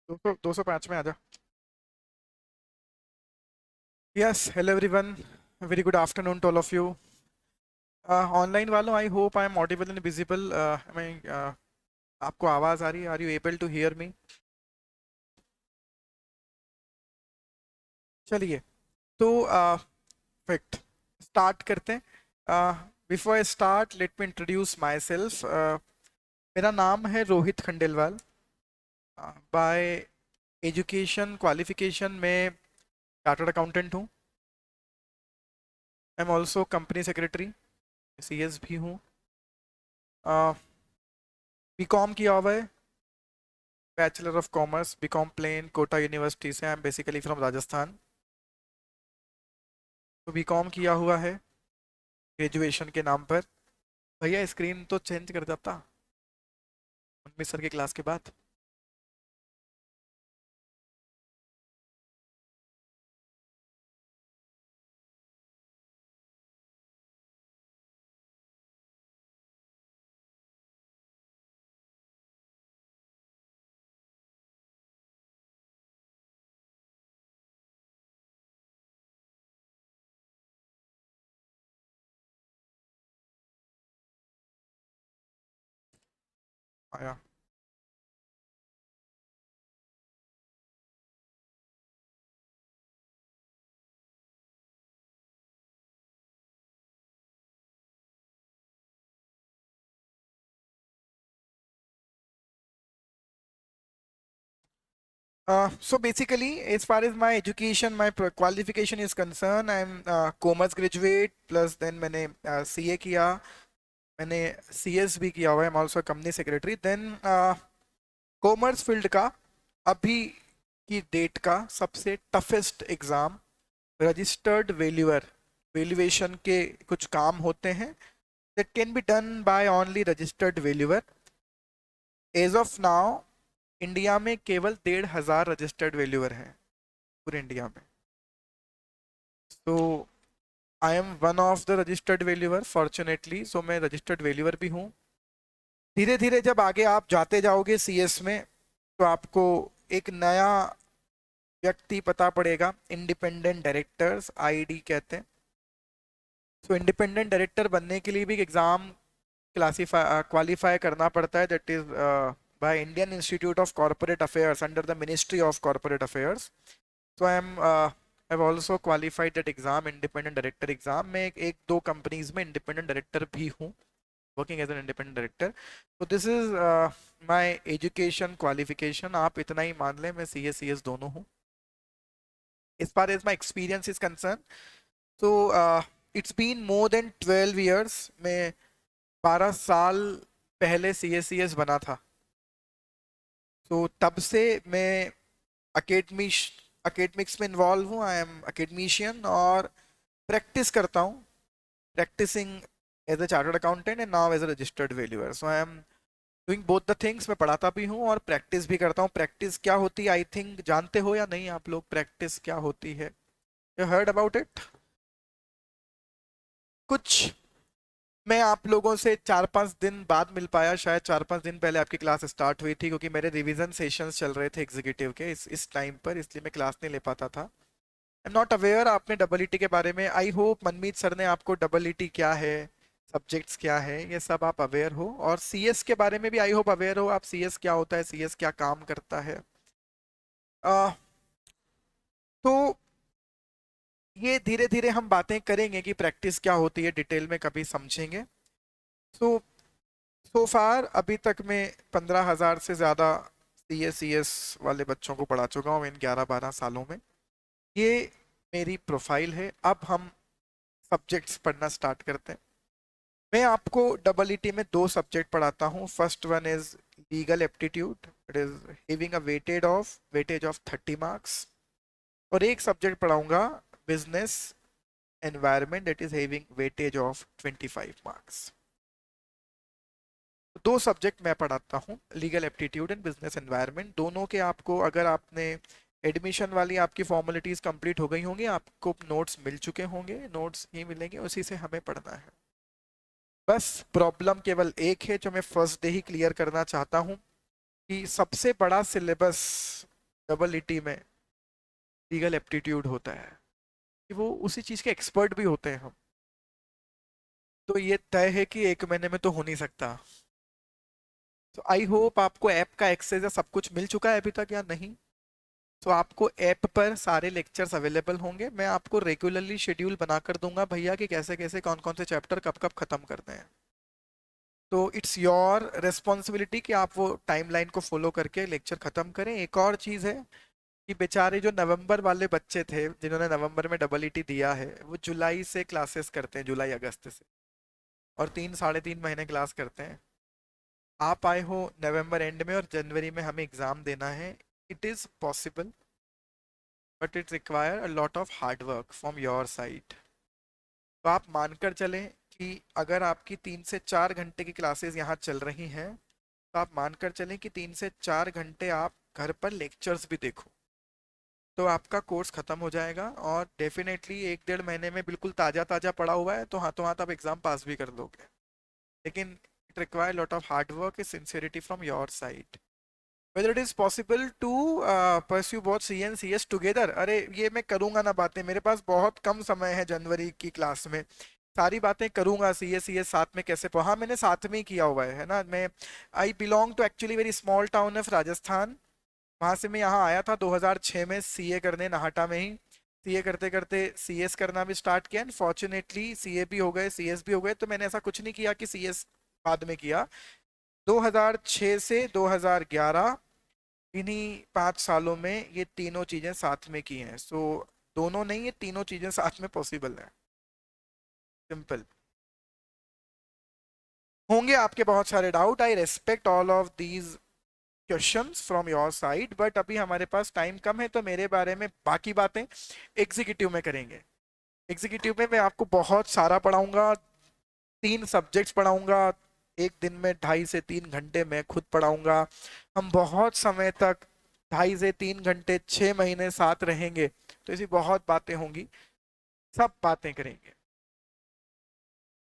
205 में आ जा। Yes, hello everyone, very good afternoon to all of you. Online वालों, I hope I am audible and visible. मैं आपको आवाज़ आ रही है? Are you able to hear me? चलिए, तो फैक्ट स्टार्ट करते हैं। Before I start, let me introduce myself. मेरा नाम है Rohit Khandelwal. By education qualification में चार्टर्ड अकाउंटेंट हूँ। I am also company secretary, CS भी हूँ। बीकॉम किया हुआ है, bachelor of commerce, BCom plain, Kota university से। I am basically from Rajasthan. तो बीकॉम किया हुआ है ग्रेजुएशन के नाम पर। भैया स्क्रीन तो चेंज कर जाता मनमीत सर की क्लास के बाद। आया। So basically, as far as my education, my qualification is concerned, I am commerce graduate plus then मैंने CA किया, मैंने CS भी किया हुआ है, I am also a company secretary। then commerce field का अभी की डेट का सबसे toughest exam registered valuer, valuation के कुछ काम होते हैं that can be done by only registered valuer। As of now India में केवल 1,500 रजिस्टर्ड वैल्यूअर हैं पूरे इंडिया में। तो I am one of the registered valuer fortunately. So मैं रजिस्टर्ड वैल्यूअर भी हूँ। धीरे धीरे जब आगे आप जाते जाओगे सीएस में, तो आपको एक नया व्यक्ति पता पड़ेगा, इंडिपेंडेंट डायरेक्टर्स, आईडी कहते हैं। सो इंडिपेंडेंट डायरेक्टर बनने के लिए भी एग्जाम क्वालिफाई करना पड़ता है, that is by Indian institute of corporate affairs under the ministry of corporate affairs. So I am have also qualified that exam, independent director exam में। एक दो कंपनीज में इंडिपेंडेंट डायरेक्टर भी हूँ, working as an independent director. तो this is my education qualification. आप इतना ही मान लें, मैं CS दोनों हूँ। as far as my experience is concerned, so it's been more than 12 years। मैं 12 साल पहले CS बना था। तो तब से मैं अकेडमिश अकेडमिक्स में इन्वॉल्व हूँ। आई एम अकेडमिशियन और प्रैक्टिस करता हूँ, practising as a chartered accountant and now as a registered valuer. So I am doing both the things. मैं पढ़ाता भी हूँ और प्रैक्टिस भी करता हूँ। प्रैक्टिस क्या होती है, आई थिंक जानते हो या नहीं आप लोग, प्रैक्टिस क्या होती है? You heard about it? कुछ मैं आप लोगों से 4-5 दिन बाद मिल पाया, शायद 4-5 दिन पहले आपकी क्लास स्टार्ट हुई थी, क्योंकि मेरे रिवीजन सेशंस चल रहे थे एग्जीक्यूटिव के इस टाइम पर, इसलिए मैं क्लास नहीं ले पाता था। आई एम नॉट अवेयर आपने डबल ईटी के बारे में। आई होप मनमीत सर ने आपको डबल ईटी क्या है, सब्जेक्ट्स क्या है, ये सब आप अवेयर हो। और सीएस के बारे में भी आई होप अवेयर हो आप, सीएस क्या होता है, सीएस क्या काम करता है। आ, तो ये धीरे धीरे हम बातें करेंगे कि प्रैक्टिस क्या होती है, डिटेल में कभी समझेंगे। सो सो फार अभी तक मैं 15,000 से ज़्यादा CS वाले बच्चों को पढ़ा चुका हूँ इन 11-12 सालों में। ये मेरी प्रोफाइल है। अब हम सब्जेक्ट्स पढ़ना स्टार्ट करते हैं। मैं आपको डबल ईटी में 2 सब्जेक्ट पढ़ाता हूँ। First one is legal aptitude, it is having a weightage of 30 marks. और एक सब्जेक्ट पढ़ाऊंगा business environment, that is having weightage of 25 marks. 2 subject मैं पढ़ाता हूँ, legal aptitude and business environment. दोनों के आपको, अगर आपने एडमिशन वाली आपकी फॉर्मेलिटीज कंप्लीट हो गई होंगी, आपको नोट्स मिल चुके होंगे, नोट्स ही मिलेंगे, उसी से हमें पढ़ना है। बस प्रॉब्लम केवल एक है जो मैं फर्स्ट डे ही क्लियर करना चाहता हूँ, कि सबसे बड़ा सिलेबस डबल ईटी में लीगल एप्टीट्यूड होता है कि वो उसी चीज के एक्सपर्ट भी होते हैं हम। तो ये तय है कि एक महीने में तो हो नहीं सकता। तो आई होप आपको ऐप का एक्सेस या सब कुछ मिल चुका है अभी तक या नहीं। तो आपको ऐप पर सारे लेक्चर्स अवेलेबल होंगे, मैं आपको रेगुलरली शेड्यूल बनाकर दूंगा भैया कि कैसे कैसे कौन कौन से चैप्टर कब कब खत्म करते हैं। तो इट्स योर रिस्पॉन्सिबिलिटी कि आप वो टाइमलाइन को फॉलो करके लेक्चर खत्म करें। एक और चीज़ है कि बेचारे जो नवंबर वाले बच्चे थे जिन्होंने नवंबर में डबल ईटी दिया है, वो जुलाई से क्लासेस करते हैं, जुलाई अगस्त से, और 3 साढ़े 3 महीने क्लास करते हैं। आप आए हो नवंबर एंड में और जनवरी में हमें एग्जाम देना है। It is possible, but it require a lot of hard work from your side. तो आप मानकर चलें कि अगर आपकी 3 से 4 घंटे की क्लासेस यहाँ चल रही हैं, तो आप मानकर चलें कि 3 से 4 घंटे आप घर पर लेक्चर्स भी देखो, तो आपका कोर्स खत्म हो जाएगा। और डेफिनेटली 1 डेढ़ महीने में बिल्कुल ताज़ा ताज़ा पड़ा हुआ है तो हाथों हाथ आप एग्जाम पास भी कर लोगे। लेकिन it require lot of hard work, sincerity from your side. whether it is possible to pursue both C N C S together, अरे ये मैं करूंगा ना बातें, मेरे पास बहुत कम समय है जनवरी की क्लास में, सारी बातें करूंगा। सी एस साथ में कैसे हाँ मैंने साथ में ही किया हुआ है ना। मैं I belong to actually very small town of Rajasthan. वहां से मैं यहाँ आया था 2006 में सीए करने, नाहटा में ही। सीए करते करते सीएस करना भी स्टार्ट किया, एंड फॉर्चुनेटली सीए भी हो गए, सीएस भी हो गए। तो मैंने ऐसा कुछ नहीं किया कि सीएस बाद में किया। 2006 से 2011, इन्हीं 5 सालों में ये तीनों चीजें साथ में की हैं। सो दोनों नहीं, ये तीनों चीजें साथ में पॉसिबल है। सिंपल। होंगे आपके बहुत सारे doubt, I respect all of these questions from your side, but अभी हमारे पास टाइम कम है, तो मेरे बारे में बाकी बातें एग्जीक्यूटिव में करेंगे। एग्जीक्यूटिव में मैं आपको बहुत सारा पढ़ाऊंगा, 3 सब्जेक्ट्स पढ़ाऊंगा। एक दिन में 2.5 से 3 घंटे मैं खुद पढ़ाऊंगा। हम बहुत समय तक 2.5 से 3 घंटे 6 महीने साथ रहेंगे, तो ऐसी बहुत बातें होंगी, सब बातें करेंगे।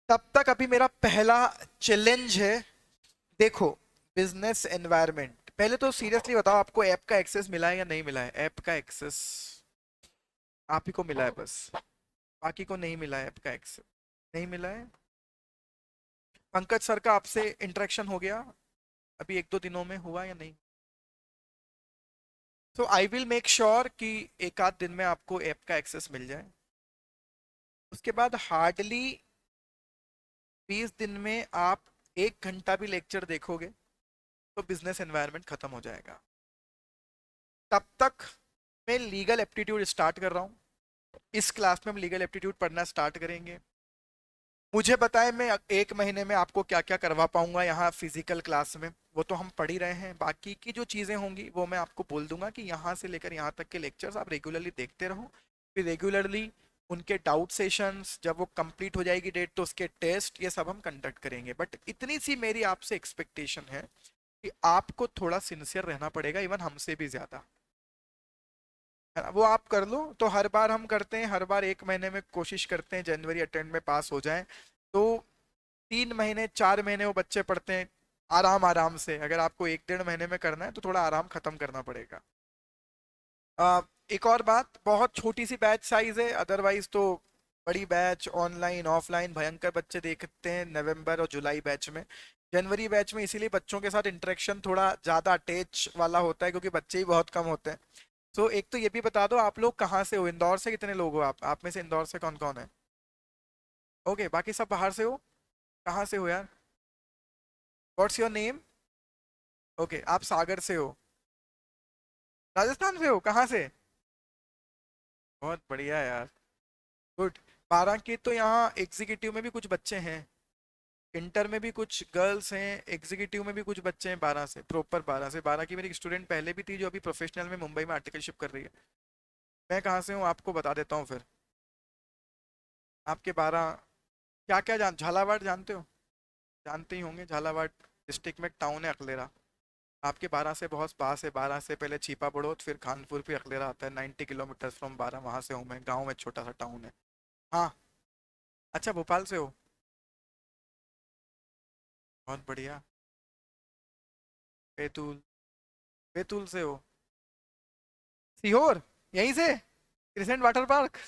तब तक अभी मेरा पहला चैलेंज है, देखो, बिजनेस एनवायरनमेंट। पहले तो सीरियसली बताओ, आपको ऐप का एक्सेस मिला है या नहीं मिला है? ऐप का एक्सेस आप ही को मिला है बस, बाकी को नहीं मिला है ऐप का एक्सेस? नहीं मिला है। पंकज सर का आपसे इंटरेक्शन हो गया अभी 1 2 दिनों में, हुआ या नहीं? तो आई विल मेक श्योर कि एक आध दिन में आपको ऐप का एक्सेस मिल जाए। उसके बाद हार्डली 20 दिन में आप 1 घंटा भी लेक्चर देखोगे तो बिजनेस एनवायरनमेंट खत्म हो जाएगा। तब तक मैं लीगल एप्टीट्यूड स्टार्ट कर रहा हूँ। इस क्लास में हम लीगल एप्टीट्यूड पढ़ना स्टार्ट करेंगे। मुझे बताएं मैं 1 महीने में आपको क्या क्या करवा पाऊंगा यहाँ फिजिकल क्लास में, वो तो हम पढ़ ही रहे हैं। बाकी की जो चीज़ें होंगी वो मैं आपको बोल दूंगा कि यहाँ से लेकर यहाँ तक के लेक्चर्स आप रेगुलरली देखते रहो। फिर रेगुलरली उनके डाउट सेशंस, जब वो कंप्लीट हो जाएगी डेट तो उसके टेस्ट, ये सब हम कंडक्ट करेंगे। बट इतनी सी मेरी आपसे एक्सपेक्टेशन है कि आपको थोड़ा सिंसियर रहना पड़ेगा, इवन हमसे भी ज़्यादा, है ना? वो आप कर लो। तो हर बार हम करते हैं, हर बार 1 महीने में कोशिश करते हैं जनवरी अटेम्प्ट में पास हो जाएं। तो 3 महीने 4 महीने वो बच्चे पढ़ते हैं आराम आराम से। अगर आपको 1 डेढ़ महीने में करना है तो थोड़ा आराम खत्म करना पड़ेगा। एक और बात, बहुत छोटी सी बैच साइज है, अदरवाइज तो बड़ी बैच ऑनलाइन ऑफलाइन भयंकर बच्चे देखते हैं नवंबर और जुलाई बैच में। जनवरी बैच में इसीलिए बच्चों के साथ इंटरेक्शन थोड़ा ज़्यादा अटैच वाला होता है, क्योंकि बच्चे ही बहुत कम होते हैं। तो एक तो ये भी बता दो, आप लोग कहाँ से हो? इंदौर से कितने लोग हो? आप में से इंदौर से कौन कौन है? ओके, बाकी सब बाहर से हो। कहाँ से हो यार? What's your name? ओके, आप सागर से हो, राजस्थान से हो? कहाँ से? बहुत बढ़िया यार, गुड। 12 के तो यहाँ एग्जीक्यूटिव में भी कुछ बच्चे हैं, इंटर में भी कुछ गर्ल्स हैं, एग्जीक्यूटिव में भी कुछ बच्चे हैं 12 से, प्रॉपर 12 से। 12 की मेरी स्टूडेंट पहले भी थी जो अभी प्रोफेशनल में मुंबई में आर्टिकलशिप कर रही है। मैं कहाँ से हूँ आपको बता देता हूँ फिर। आपके 12 क्या क्या झालावाड़ जानते हो? जानते ही होंगे, झालावाड़ डिस्ट्रिक्ट में एक टाउन है अकलेरा। आपके 12 से बहुत पास है। 12 से पहले छीपा बड़ौत, फिर खानपुर, फिर अकलेरा आता है। 90 किलोमीटर फ्रॉम 12, वहाँ से हूँ मैं। गाँव में छोटा सा टाउन है। हाँ। अच्छा, भोपाल से हो? बहुत बढ़िया। बैतूल, बैतूल से हो? सीहोर, यहीं से crescent water park.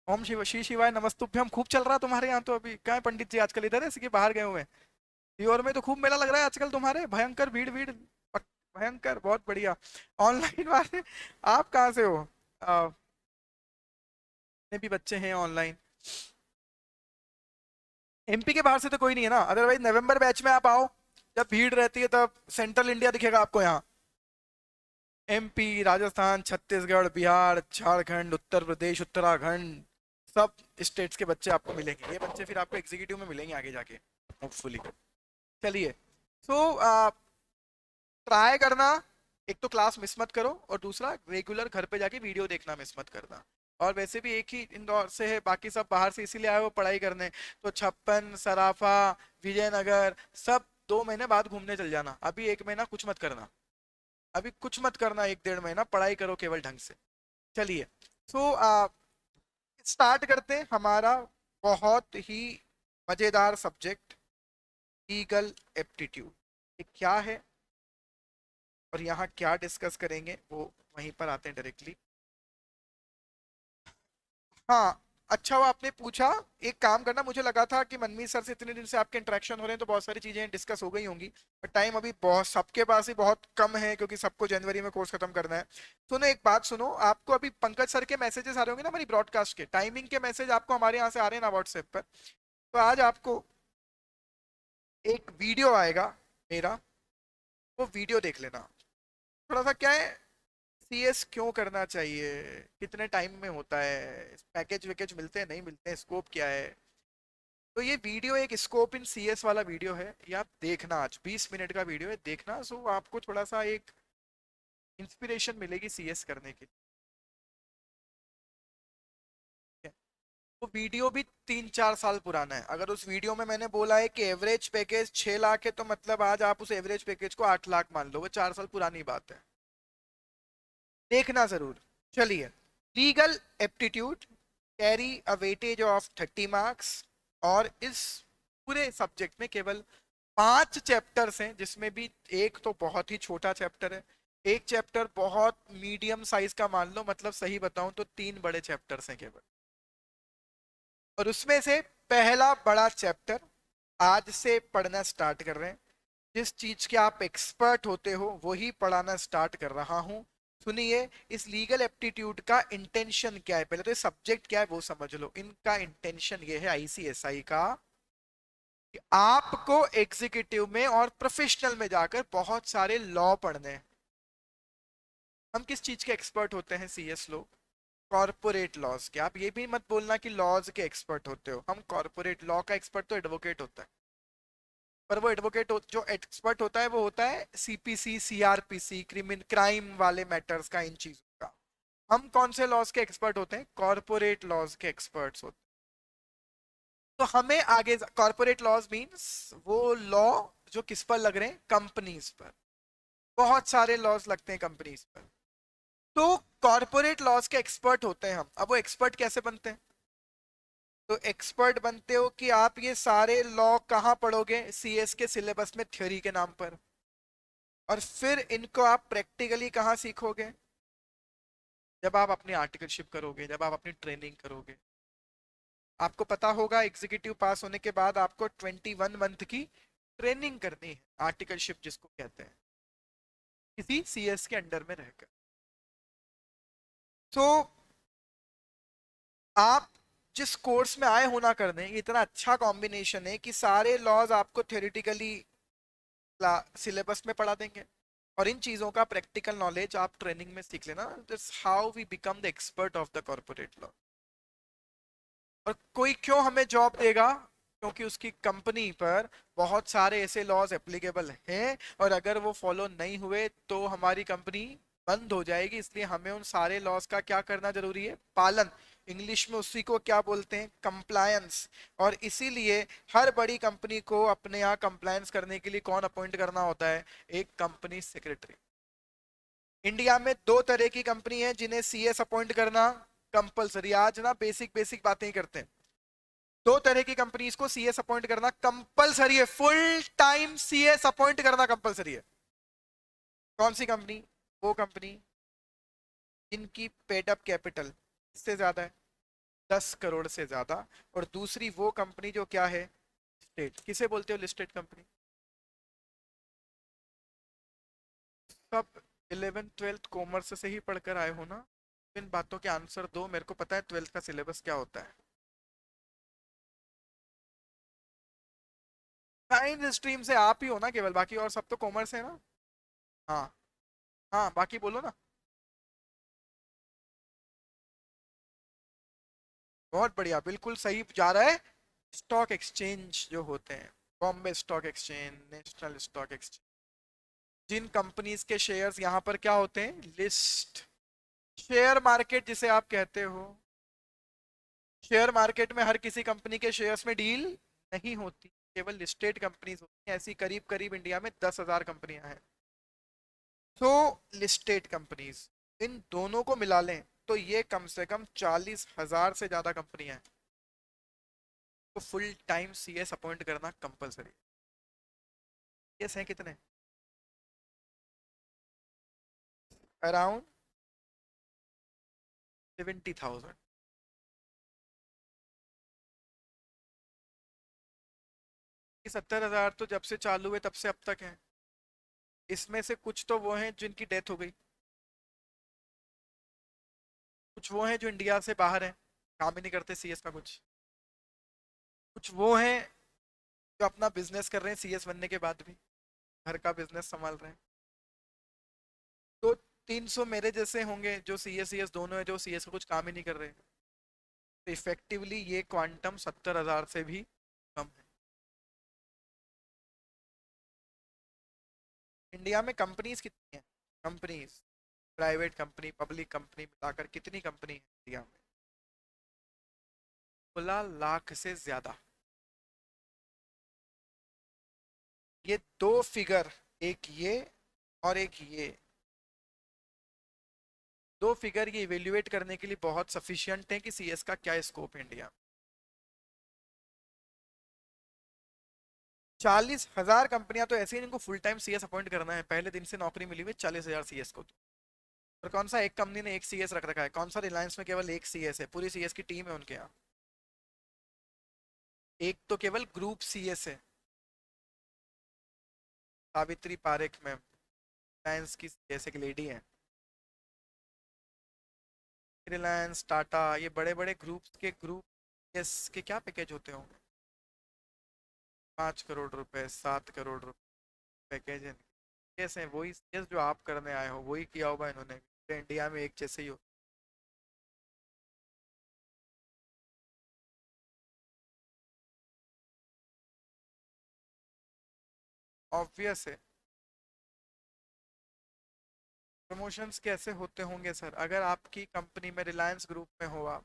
Om Shiv Shri शिवाय नमस्तुभ्यम। खूब चल रहा तुम्हारे यहाँ तो। अभी कहाँ है पंडित जी आजकल? इधर है कि बाहर गए हुए हैं? सीहोर में तो खूब मेला लग रहा है आजकल तुम्हारे, भयंकर भीड़ भीड़। भयंकर, बहुत बढ़िया। ऑनलाइन वाले आप कहाँ से हो? अपने भी बच्चे हैं ऑनलाइन। एमपी के बाहर से तो कोई नहीं है ना? अदरवाइज नवंबर बैच में आप आओ, जब भीड़ रहती है तब सेंट्रल इंडिया दिखेगा आपको यहाँ। एमपी, राजस्थान, छत्तीसगढ़, बिहार, झारखंड, उत्तर प्रदेश, उत्तराखंड, सब स्टेट्स के बच्चे आपको मिलेंगे। ये बच्चे फिर आपको एग्जीक्यूटिव में मिलेंगे आगे जाके, होपफुली। चलिए, सो ट्राई करना, एक तो क्लास मिस मत करो, और दूसरा रेगुलर घर पे जाके वीडियो देखना मिस मत करना। और वैसे भी एक ही इंदौर से है, बाकी सब बाहर से इसीलिए आए हो पढ़ाई करने। तो छप्पन, सराफा, विजयनगर, सब 2 महीने बाद घूमने चल जाना। अभी 1 महीना कुछ मत करना। अभी कुछ मत करना, 1 डेढ़ महीना पढ़ाई करो केवल ढंग से। चलिए, सो स्टार्ट करते हैं हमारा बहुत ही मजेदार सब्जेक्ट, लीगल एप्टीट्यूड। ये क्या है और यहाँ क्या डिस्कस करेंगे, वो वहीं पर आते हैं डायरेक्टली। हाँ, अच्छा हुआ आपने पूछा। एक काम करना, मुझे लगा था कि मनमीत सर से इतने दिन से आपके इंटरेक्शन हो रहे हैं तो बहुत सारी चीजें डिस्कस हो गई होंगी, पर टाइम अभी बहुत सबके पास ही बहुत कम है, क्योंकि सबको जनवरी में कोर्स खत्म करना है। सुनो, एक बात सुनो, आपको अभी पंकज सर के मैसेजेस आ रहे होंगे ना हमारी ब्रॉडकास्ट के, टाइमिंग के मैसेज आपको हमारे यहाँ से आ रहे हैं ना व्हाट्सएप पर। तो आज आपको एक वीडियो आएगा मेरा, वो वीडियो देख लेना। थोड़ा सा क्या है, सीएस क्यों करना चाहिए, कितने टाइम में होता है, पैकेज वैकेज मिलते हैं नहीं मिलते हैं, स्कोप क्या है। तो ये वीडियो एक स्कोप इन सीएस वाला वीडियो है, ये आप देखना। आज 20 मिनट का वीडियो है, देखना। सो आपको थोड़ा सा एक इंस्पिरेशन मिलेगी सीएस करने की। वो वीडियो भी 3-4 साल पुराना है। अगर उस वीडियो में मैंने बोला है कि एवरेज पैकेज 6 लाख है, तो मतलब आज आप उस एवरेज पैकेज को 8 लाख मान लो। वो 4 साल पुरानी बात है, देखना जरूर। चलिए, legal aptitude carry a weightage of 30 marks. और इस पूरे सब्जेक्ट में केवल 5 चैप्टर्स हैं, जिसमें भी एक तो बहुत ही छोटा चैप्टर है, एक चैप्टर बहुत मीडियम साइज का मान लो। मतलब सही बताऊं तो 3 बड़े चैप्टर्स हैं केवल। और उसमें से पहला बड़ा चैप्टर आज से पढ़ना स्टार्ट कर रहे हैं। जिस चीज के आप एक्सपर्ट होते हो वही पढ़ाना स्टार्ट कर रहा हूं। सुनिए, इस लीगल एप्टीट्यूड का इंटेंशन क्या है, पहले तो ये सब्जेक्ट क्या है वो समझ लो। इनका इंटेंशन ये है आईसीएसआई का, कि आपको एग्जीक्यूटिव में और प्रोफेशनल में जाकर बहुत सारे लॉ पढ़ने हैं। हम किस चीज के एक्सपर्ट होते हैं सीएस लोग? कॉर्पोरेट लॉज के। आप ये भी मत बोलना कि लॉज के एक्सपर्ट होते हो, हम कॉर्पोरेट लॉ का एक्सपर्ट तो एडवोकेट होता है। पर वो एडवोकेट जो एक्सपर्ट होता है वो होता है सीपीसी, सीआरपीसी, क्राइम वाले मैटर्स का, इन चीजों का। हम कौन से लॉज के एक्सपर्ट होते हैं? कॉर्पोरेट लॉज के एक्सपर्ट्स होते हैं। तो हमें आगे कॉर्पोरेट लॉज मींस वो लॉ जो किस पर लग रहे हैं? कंपनीज पर। बहुत सारे लॉज लगते हैं कंपनीज पर। तो कॉर्पोरेट लॉज के एक्सपर्ट होते हैं हम। अब वो एक्सपर्ट कैसे बनते हैं? तो एक्सपर्ट बनते हो कि आप ये सारे लॉ कहाँ पढ़ोगे? सीएस के सिलेबस में थ्योरी के नाम पर। और फिर इनको आप प्रैक्टिकली कहाँ सीखोगे? जब आप अपनी आर्टिकलशिप करोगे, जब आप अपनी ट्रेनिंग करोगे। आपको पता होगा एग्जीक्यूटिव पास होने के बाद आपको 21 मंथ की ट्रेनिंग करनी है, आर्टिकलशिप जिसको कहते हैं, किसी सीएस के अंडर में रहकर। तो आप जिस कोर्स में आए हो ना करने, ये इतना अच्छा कॉम्बिनेशन है कि सारे लॉज आपको थ्योरेटिकली सिलेबस में पढ़ा देंगे, और इन चीजों का प्रैक्टिकल नॉलेज आप ट्रेनिंग में सीख लेना। That's how we become the expert of the corporate law. और कोई क्यों हमें जॉब देगा? क्योंकि उसकी कंपनी पर बहुत सारे ऐसे लॉज एप्लीकेबल हैं, और अगर वो फॉलो नहीं हुए तो हमारी कंपनी बंद हो जाएगी। इसलिए हमें उन सारे लॉज का क्या करना जरूरी है? पालन। इंग्लिश में उसी को क्या बोलते हैं? कंप्लायंस। और इसीलिए हर बड़ी कंपनी को अपने यहाँ कंप्लायंस करने के लिए कौन अपॉइंट करना होता है? एक कंपनी सेक्रेटरी। इंडिया में 2 तरह की कंपनी है जिन्हें सीएस अपॉइंट करना कंपलसरी। आज ना बेसिक बेसिक बातें ही करते हैं। 2 तरह की कंपनीज को सीएस अपॉइंट करना कंपलसरी है, फुल टाइम सीएस अपॉइंट करना कंपलसरी है। कौन सी कंपनी? वो कंपनी इनकी पेड अप कैपिटल इससे ज्यादा है, 10 करोड़ से ज्यादा। और दूसरी वो कंपनी जो क्या है, लिस्टेड। किसे बोलते हो लिस्टेड कंपनी? सब 11th 12th कॉमर्स से ही पढ़कर आए हो ना? इन बातों के आंसर दो, मेरे को पता है 12th का सिलेबस क्या होता है। साइंस स्ट्रीम से आप ही हो ना केवल, बाकी और सब तो कॉमर्स है ना? हाँ। हाँ बाकी बोलो ना। बहुत बढ़िया, बिल्कुल सही जा रहा है। स्टॉक एक्सचेंज जो होते हैं, Bombay stock exchange, national stock exchange, जिन कंपनीज के शेयर्स यहाँ पर क्या होते हैं, लिस्ट। शेयर मार्केट जिसे आप कहते हो, शेयर मार्केट में हर किसी कंपनी के शेयर्स में डील नहीं होती, केवल लिस्टेड कंपनीज होती हैं। ऐसी करीब करीब इंडिया में 10,000 कंपनियां हैं। तो लिस्टेड कंपनीज, इन दोनों को मिला लें तो ये कम से कम 40,000 से ज्यादा कंपनियां हैं। तो फुल टाइम सीएस अपॉइंट करना कंपलसरी। यस है कितने? अराउंड 70,000। 70,000 तो जब से चालू हुए तब से अब तक है। इसमें से कुछ तो वो हैं जिनकी डेथ हो गई, कुछ वो हैं जो इंडिया से बाहर हैं, काम ही नहीं करते सीएस का कुछ, कुछ वो हैं जो अपना बिजनेस कर रहे हैं सीएस बनने के बाद भी, घर का बिजनेस संभाल रहे हैं। तो 300 मेरे जैसे होंगे जो सीएस सीएस दोनों है, जो सीएस का कुछ काम ही नहीं कर रहे। तो इफेक्टिवली ये क्वांटम 70,000 से भी कम है। इंडिया में कंपनीज कितनी है? Companies, private company public company मिलाकर कितनी कंपनी है इंडिया में? 16 लाख से ज्यादा। ये दो फिगर, एक ये और एक ये, दो फिगर ये इवेल्युएट करने के लिए बहुत सफिशियंट है कि सीएस का क्या स्कोप है इंडिया में। 40,000 कंपनियां तो ऐसी हैं जिनको फुल टाइम सीएस अपॉइंट करना है, पहले दिन से नौकरी मिली हुई 40,000 सीएस को तो। और कौन सा एक कंपनी ने एक सीएस रख रखा है? कौन सा रिलायंस में केवल एक सीएस है? पूरी सीएस की टीम है उनके यहाँ। एक तो केवल ग्रुप सीएस है, सावित्री पारेख मैम, रिलायंस की सीएस एक लेडी है। रिलायंस, टाटा, ये बड़े बड़े ग्रुप्स के ग्रुप एस के क्या पैकेज होते होंगे? 5 करोड़ रुपए, 7 करोड़ रुपए पैकेज है। कैसे वही सीएस जो आप करने आए हो वही किया होगा इन्होंने भी। पूरे इंडिया में एक जैसे ही हो। ऑब्वियस है। प्रमोशंस कैसे होते होंगे सर? अगर आपकी कंपनी में रिलायंस ग्रुप में हो आप,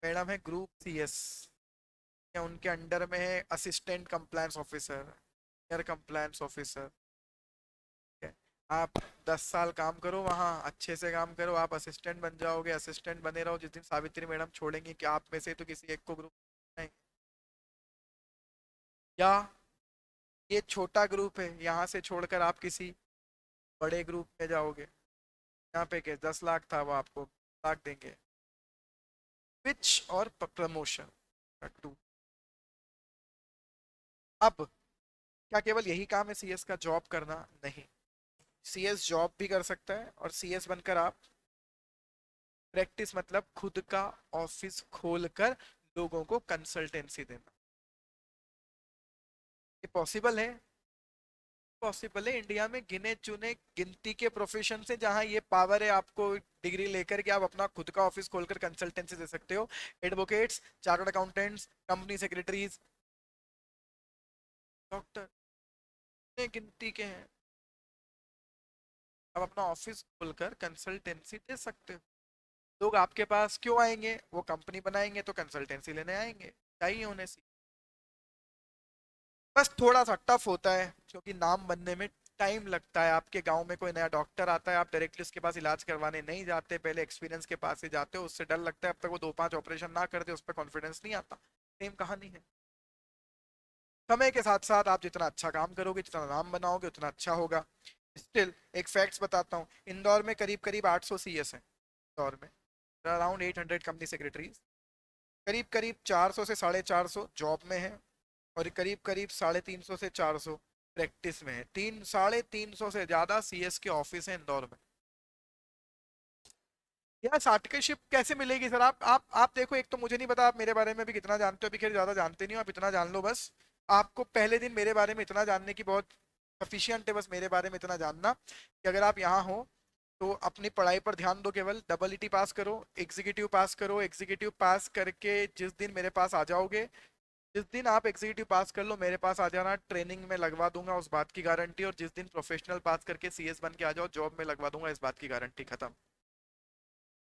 मैडम है ग्रुप सीएस, या उनके अंडर में है assistant compliance officer, senior compliance officer, है। आप 10 साल काम करो वहाँ, अच्छे से काम करो, आप असिस्टेंट बन जाओगे, असिस्टेंट बने रहो। जिस दिन सावित्री मैडम छोड़ेंगी कि आप में से तो किसी एक को ग्रुप नहीं, या ये छोटा ग्रुप है यहाँ से छोड़कर आप किसी बड़े ग्रुप में जाओगे, यहाँ पे के 10 लाख था वो आपको लाख देंगे। पिच और प्रमोशन टू। अब क्या केवल यही काम है सीएस का, जॉब करना? नहीं, सीएस जॉब भी कर सकता है, और सीएस बनकर आप प्रैक्टिस मतलब खुद का ऑफिस खोलकर लोगों को कंसल्टेंसी देना। ये पॉसिबल है। पॉसिबल है। इंडिया में गिने चुने गिनती के प्रोफेशन से जहां ये पावर है आपको डिग्री लेकर के आप अपना खुद का ऑफिस खोलकर कंसल्टेंसी दे सकते हो। Advocates, chartered accountants, company secretaries, doctor, गिनती के हैं। आप अपना ऑफिस खोलकर कंसल्टेंसी दे सकते हो। लोग आपके पास क्यों आएंगे? वो कंपनी बनाएंगे तो कंसल्टेंसी लेने आएंगे, चाहिए उन्हें। बस थोड़ा सा टफ होता है क्योंकि नाम बनने में टाइम लगता है। आपके गांव में कोई नया डॉक्टर आता है, आप डायरेक्टली उसके पास इलाज करवाने नहीं जाते, पहले एक्सपीरियंस के पास ही जाते हो, उससे डर लगता है, अब तक वो 2 5 ऑपरेशन ना करते उस पर कॉन्फिडेंस नहीं आता। सेम कहानी है। समय के साथ साथ आप जितना अच्छा काम करोगे, जितना नाम बनाओगे, उतना अच्छा होगा। स्टिल एक फैक्ट्स बताता हूँ, इंदौर में करीब करीब 800 सीएस हैं इंदौर में, अराउंड 800 कंपनी सेक्रेटरीज, करीब करीब 400 से 450 जॉब में है, और करीब करीब 350 से 400 प्रैक्टिस में है। 350 से ज्यादा सीएस के ऑफिस हैं इंदौर में। यार सर्टिफिकेटशिप कैसे मिलेगी सर? आप देखो, एक तो मुझे नहीं पता आप मेरे बारे में भी कितना जानते हो, अभी खैर ज्यादा जानते नहीं हो, आप इतना जान लो बस। आपको पहले दिन मेरे बारे में इतना जानने की बहुत सफिशियंट है, बस मेरे बारे में इतना जानना कि अगर आप यहाँ हो तो अपनी पढ़ाई पर ध्यान दो, केवल डबल ईटी पास करो, एग्जीक्यूटिव पास करो, एग्जीक्यूटिव पास करके जिस दिन मेरे पास आ जाओगे, जिस दिन आप एग्जीक्यूटिव पास कर लो मेरे पास आ जाना, ट्रेनिंग में लगवा दूंगा उस बात की गारंटी, और जिस दिन प्रोफेशनल पास करके सीएस बन के आ जाओ जॉब में लगवा दूंगा इस बात की गारंटी, खत्म।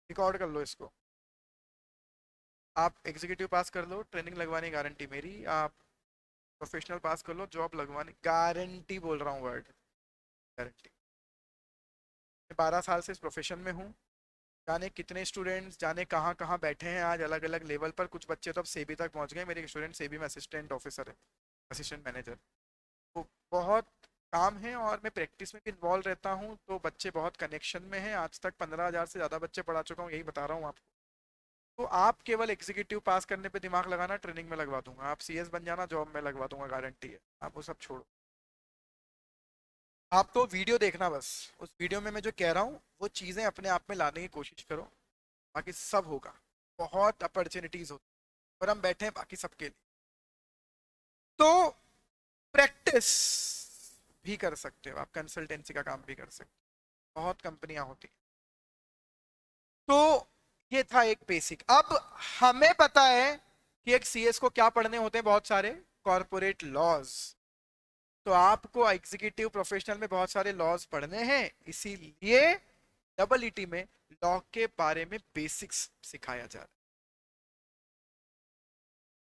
रिकॉर्ड कर लो इसको। आप एग्जीक्यूटिव पास कर लो, ट्रेनिंग लगवाने की गारंटी मेरी, आप प्रोफेशनल पास कर लो, जॉब लगवाने गारंटी बोल रहा हूँ, वर्ड गारंटी। 12 साल से इस प्रोफेशन में हूँ, जाने कितने स्टूडेंट्स जाने कहाँ कहाँ बैठे हैं आज अलग अलग लेवल पर, कुछ बच्चे तो अब सेबी तक पहुँच गए, मेरे स्टूडेंट सेबी में असिस्टेंट ऑफिसर है, असिस्टेंट मैनेजर। तो बहुत काम है, और मैं प्रैक्टिस में भी इन्वॉल्व रहता हूँ, तो बच्चे बहुत कनेक्शन में हैं, आज तक 15,000 से ज़्यादा बच्चे पढ़ा चुका हूँ, यही बता रहा हूँ आपको। तो आप केवल एग्जीक्यूटिव पास करने पे दिमाग लगाना, ट्रेनिंग में लगवा दूंगा, आप सीएस बन जाना, जॉब में लगवा दूंगा, गारंटी है। आप वो सब छोड़ो, आप तो वीडियो देखना बस, उस वीडियो में मैं जो कह रहा हूँ वो चीज़ें अपने आप में लाने की कोशिश करो, बाकी सब होगा। बहुत अपॉर्चुनिटीज होती हैं, और हम बैठे हैं बाकी सबके लिए। तो प्रैक्टिस भी कर सकते हो आप, कंसल्टेंसी का काम भी कर सकते हो, बहुत कंपनियां होती हैं। तो ये था एक बेसिक। अब हमें पता है कि एक सीएस को क्या पढ़ने होते हैं, बहुत सारे कॉरपोरेट लॉज। तो आपको एग्जीक्यूटिव प्रोफेशनल में बहुत सारे लॉज पढ़ने हैं, इसीलिए डबल ईटी में लॉ के बारे में बेसिक्स सिखाया जा रहा है।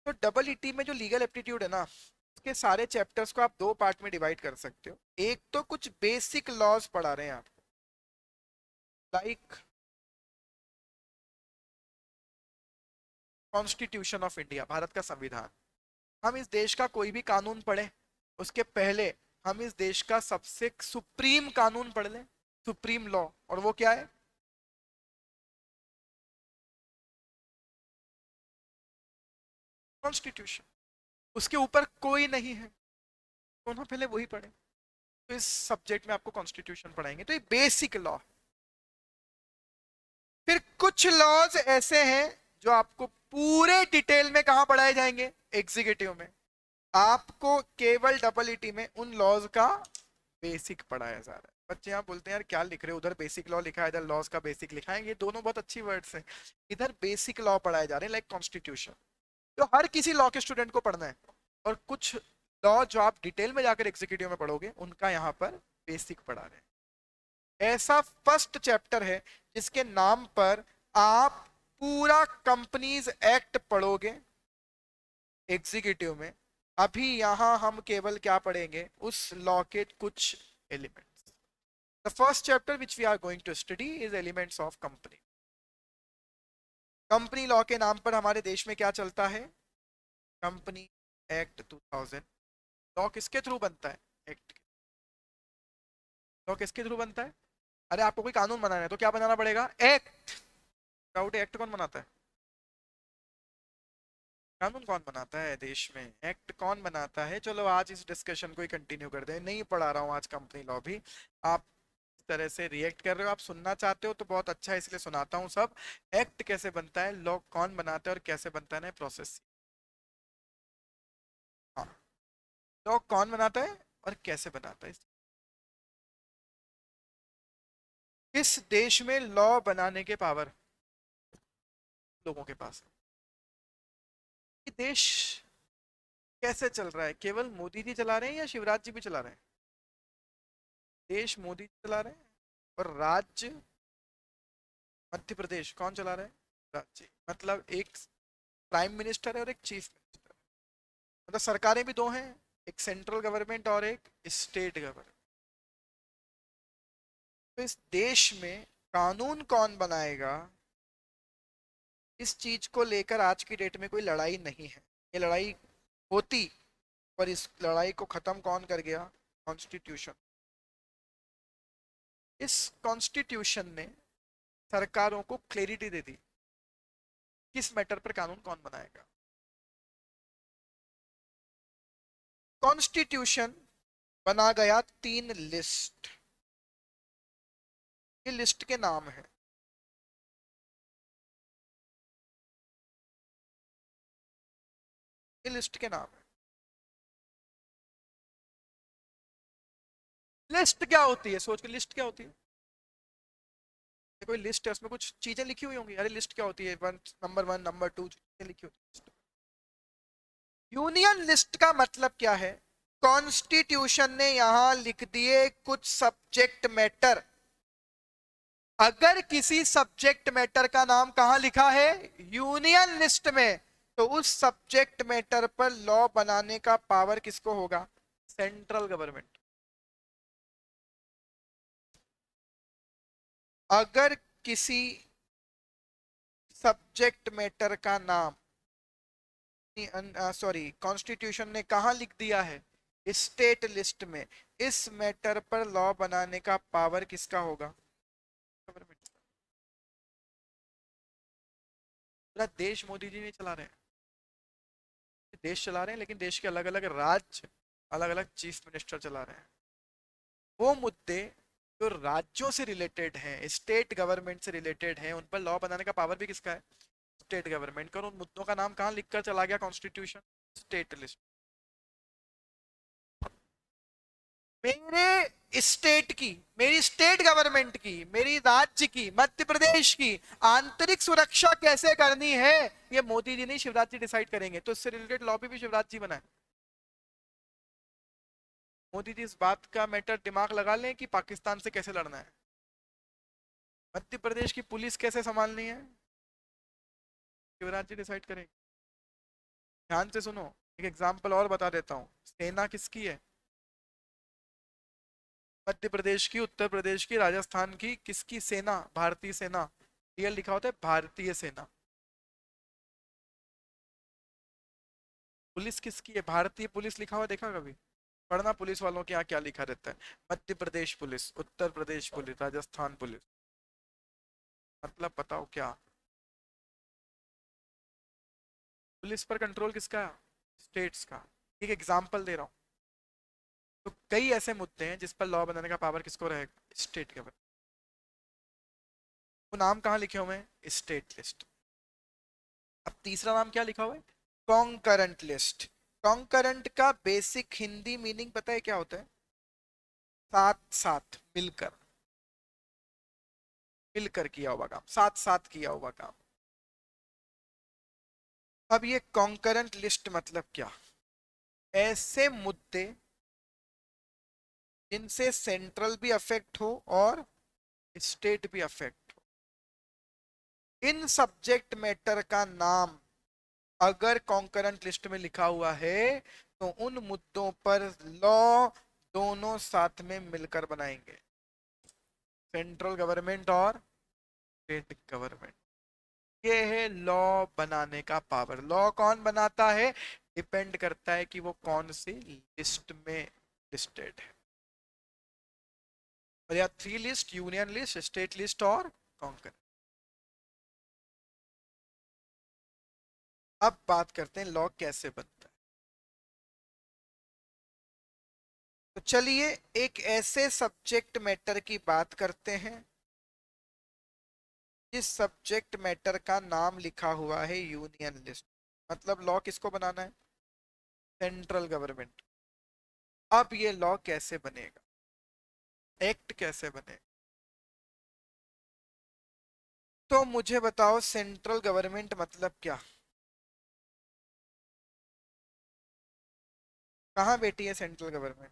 तो डबल ईटी में जो लीगल एप्टीट्यूड है ना, उसके सारे चैप्टर्स को आप दो पार्ट में डिवाइड कर सकते हो। एक तो कुछ बेसिक लॉज पढ़ा रहे हैं आपको, like constitution of India, Bharat का संविधान। हम इस देश का कोई भी कानून पढ़े उसके पहले हम इस देश का सबसे सुप्रीम कानून पढ़ लें, सुप्रीम लॉ, और वो क्या है? कॉन्स्टिट्यूशन। उसके ऊपर कोई नहीं है, तो ना पहले वही पढ़े। तो इस सब्जेक्ट में आपको कॉन्स्टिट्यूशन पढ़ाएंगे, तो ये बेसिक लॉ। फिर कुछ लॉज ऐसे हैं जो आपको पूरे डिटेल में कहां पढ़ाए जाएंगे? एग्जीक्यूटिव में। आपको केवल डबल ईटी में उन लॉज का बेसिक पढ़ाया जा रहा है। बच्चे यहाँ बोलते हैं यार क्या लिख रहे हो, उधर बेसिक लॉ लिखा है इधर लॉज का बेसिक लिखा है, ये दोनों बहुत अच्छी वर्ड्स हैं। इधर बेसिक लॉ पढ़ाए जा रहे हैं, लाइक कॉन्स्टिट्यूशन, जो हर किसी लॉ के स्टूडेंट को पढ़ना है। और कुछ लॉ जो आप डिटेल में जाकर एग्जीक्यूटिव में पढ़ोगे उनका यहाँ पर बेसिक पढ़ा रहे हैं। ऐसा फर्स्ट चैप्टर है जिसके नाम पर आप पूरा कंपनीज एक्ट पढ़ोगे एग्जीक्यूटिव में। अभी यहां हम केवल क्या पढ़ेंगे? उस लॉ के कुछ elements. The first chapter which we are going to study is elements of company. Company law के नाम पर हमारे देश में क्या चलता है? Company act 2000। लॉ किसके थ्रू बनता है? एक्ट। लॉ किसके थ्रू बनता है? अरे आपको कोई कानून बनाना है तो क्या बनाना पड़ेगा? एक्ट। डाउट है, एक्ट कौन बनाता है? कानून कौन बनाता है देश में? एक्ट कौन बनाता है? चलो आज इस डिस्कशन को ही कंटिन्यू कर दें, नहीं पढ़ा रहा हूँ आज कंपनी लॉ भी। आप इस तरह से रिएक्ट कर रहे हो, आप सुनना चाहते हो तो बहुत अच्छा है, इसलिए सुनाता हूँ सब। एक्ट कैसे बनता है, लॉ कौन बनाता है और कैसे बनता है ना, प्रोसेस। हाँ, लॉ कौन बनाता है और कैसे बनाता है? इस देश में लॉ बनाने के पावर लोगों के पास है। ये देश कैसे चल रहा है? केवल मोदी जी चला रहे हैं या शिवराज जी भी चला रहे हैं? देश मोदी जी चला रहे हैं, और राज्य मध्य प्रदेश कौन चला रहा है? राज्य। मतलब एक प्राइम मिनिस्टर है और एक चीफ मिनिस्टर। मतलब सरकारें भी दो हैं, एक सेंट्रल गवर्नमेंट और एक स्टेट गवर्नमेंट। तो इस देश में कानून कौन बनाएगा, इस चीज को लेकर आज की डेट में कोई लड़ाई नहीं है। ये लड़ाई होती, पर इस लड़ाई को खत्म कौन कर गया? कॉन्स्टिट्यूशन। इस कॉन्स्टिट्यूशन ने सरकारों को क्लैरिटी दे दी किस मैटर पर कानून कौन बनाएगा। कॉन्स्टिट्यूशन बना गया 3 लिस्ट। ये लिस्ट के नाम है। ये लिस्ट के नाम है। लिस्ट क्या होती है, सोच के, लिस्ट क्या होती है। कोई लिस्ट है, उसमें कुछ चीजें लिखी हुई होंगी। अरे लिस्ट क्या होती है, नंबर 1 नंबर 2 चीजें लिखी होती है। यूनियन लिस्ट का मतलब क्या है, कॉन्स्टिट्यूशन ने यहां लिख दिए कुछ सब्जेक्ट मैटर। अगर किसी सब्जेक्ट मैटर का नाम कहां लिखा है, यूनियन लिस्ट में, तो उस सब्जेक्ट मैटर पर लॉ बनाने का पावर किसको होगा, सेंट्रल गवर्नमेंट। अगर किसी सब्जेक्ट मैटर का नाम, सॉरी, कॉन्स्टिट्यूशन ने कहा लिख दिया है, स्टेट लिस्ट में, इस मैटर पर लॉ बनाने का पावर किसका होगा, गवर्नमेंट। पूरा देश मोदी जी नहीं चला रहे हैं, देश चला रहे हैं, लेकिन देश के अलग अलग राज्य, अलग अलग चीफ मिनिस्टर चला रहे हैं। वो मुद्दे जो राज्यों से रिलेटेड हैं, स्टेट गवर्नमेंट से रिलेटेड हैं, उन पर लॉ बनाने का पावर भी किसका है, स्टेट गवर्नमेंट का। और उन मुद्दों का नाम कहाँ लिखकर चला गया कॉन्स्टिट्यूशन, स्टेट लिस्ट। मेरे स्टेट की, मेरी स्टेट गवर्नमेंट की, मेरी राज्य की, मध्य प्रदेश की आंतरिक सुरक्षा कैसे करनी है, ये मोदी जी नहीं शिवराज जी डिसाइड करेंगे। तो इससे रिलेटेड लॉ भी शिवराज जी बनाए। मोदी जी इस बात का मैटर दिमाग लगा लें कि पाकिस्तान से कैसे लड़ना है, मध्य प्रदेश की पुलिस कैसे संभालनी है, शिवराज जी डिसाइड करेंगे। ध्यान से सुनो, एक एग्जांपल और बता देता हूँ। सेना किसकी है, मध्य प्रदेश की, उत्तर प्रदेश की, राजस्थान की, किसकी सेना, भारतीय सेना। रियल लिखा होता है भारतीय सेना। पुलिस किसकी है, भारतीय पुलिस लिखा हुआ देखा कभी, पढ़ना पुलिस वालों के यहाँ क्या लिखा रहता है, Madhya Pradesh police, Uttar Pradesh police, Rajasthan police. मतलब बताओ क्या, पुलिस पर कंट्रोल किसका, स्टेट्स का। एक एग्जांपल दे रहा हूँ। तो कई ऐसे मुद्दे हैं जिस पर लॉ बनाने का पावर किसको रहेगा, स्टेट के। वो नाम कहाँ लिखे हुए हैं, स्टेट लिस्ट। अब तीसरा नाम क्या लिखा हुआ है, कॉन्करेंट लिस्ट। कॉन्करेंट का बेसिक हिंदी मीनिंग पता है क्या होता है, साथ साथ मिलकर, मिलकर किया हुआ काम, साथ साथ किया हुआ काम। अब ये कॉन्करेंट लिस्ट मतलब क्या, ऐसे मुद्दे जिनसे सेंट्रल भी अफेक्ट हो और स्टेट भी अफेक्ट हो, इन सब्जेक्ट मैटर का नाम अगर कॉन्करेंट लिस्ट में लिखा हुआ है, तो उन मुद्दों पर लॉ दोनों साथ में मिलकर बनाएंगे, सेंट्रल गवर्नमेंट और स्टेट गवर्नमेंट। ये है लॉ बनाने का पावर। लॉ कौन बनाता है, डिपेंड करता है कि वो कौन सी लिस्ट में लिस्टेड है। और या 3 list, union list, state list और कॉन्करेंट। अब बात करते हैं लॉ कैसे बनता है। तो चलिए एक ऐसे सब्जेक्ट मैटर की बात करते हैं जिस सब्जेक्ट मैटर का नाम लिखा हुआ है यूनियन लिस्ट। मतलब लॉ किसको बनाना है, सेंट्रल गवर्नमेंट। अब ये लॉ कैसे बनेगा, एक्ट कैसे बनेगा। तो मुझे बताओ सेंट्रल गवर्नमेंट मतलब क्या, कहाँ बैठी है सेंट्रल गवर्नमेंट।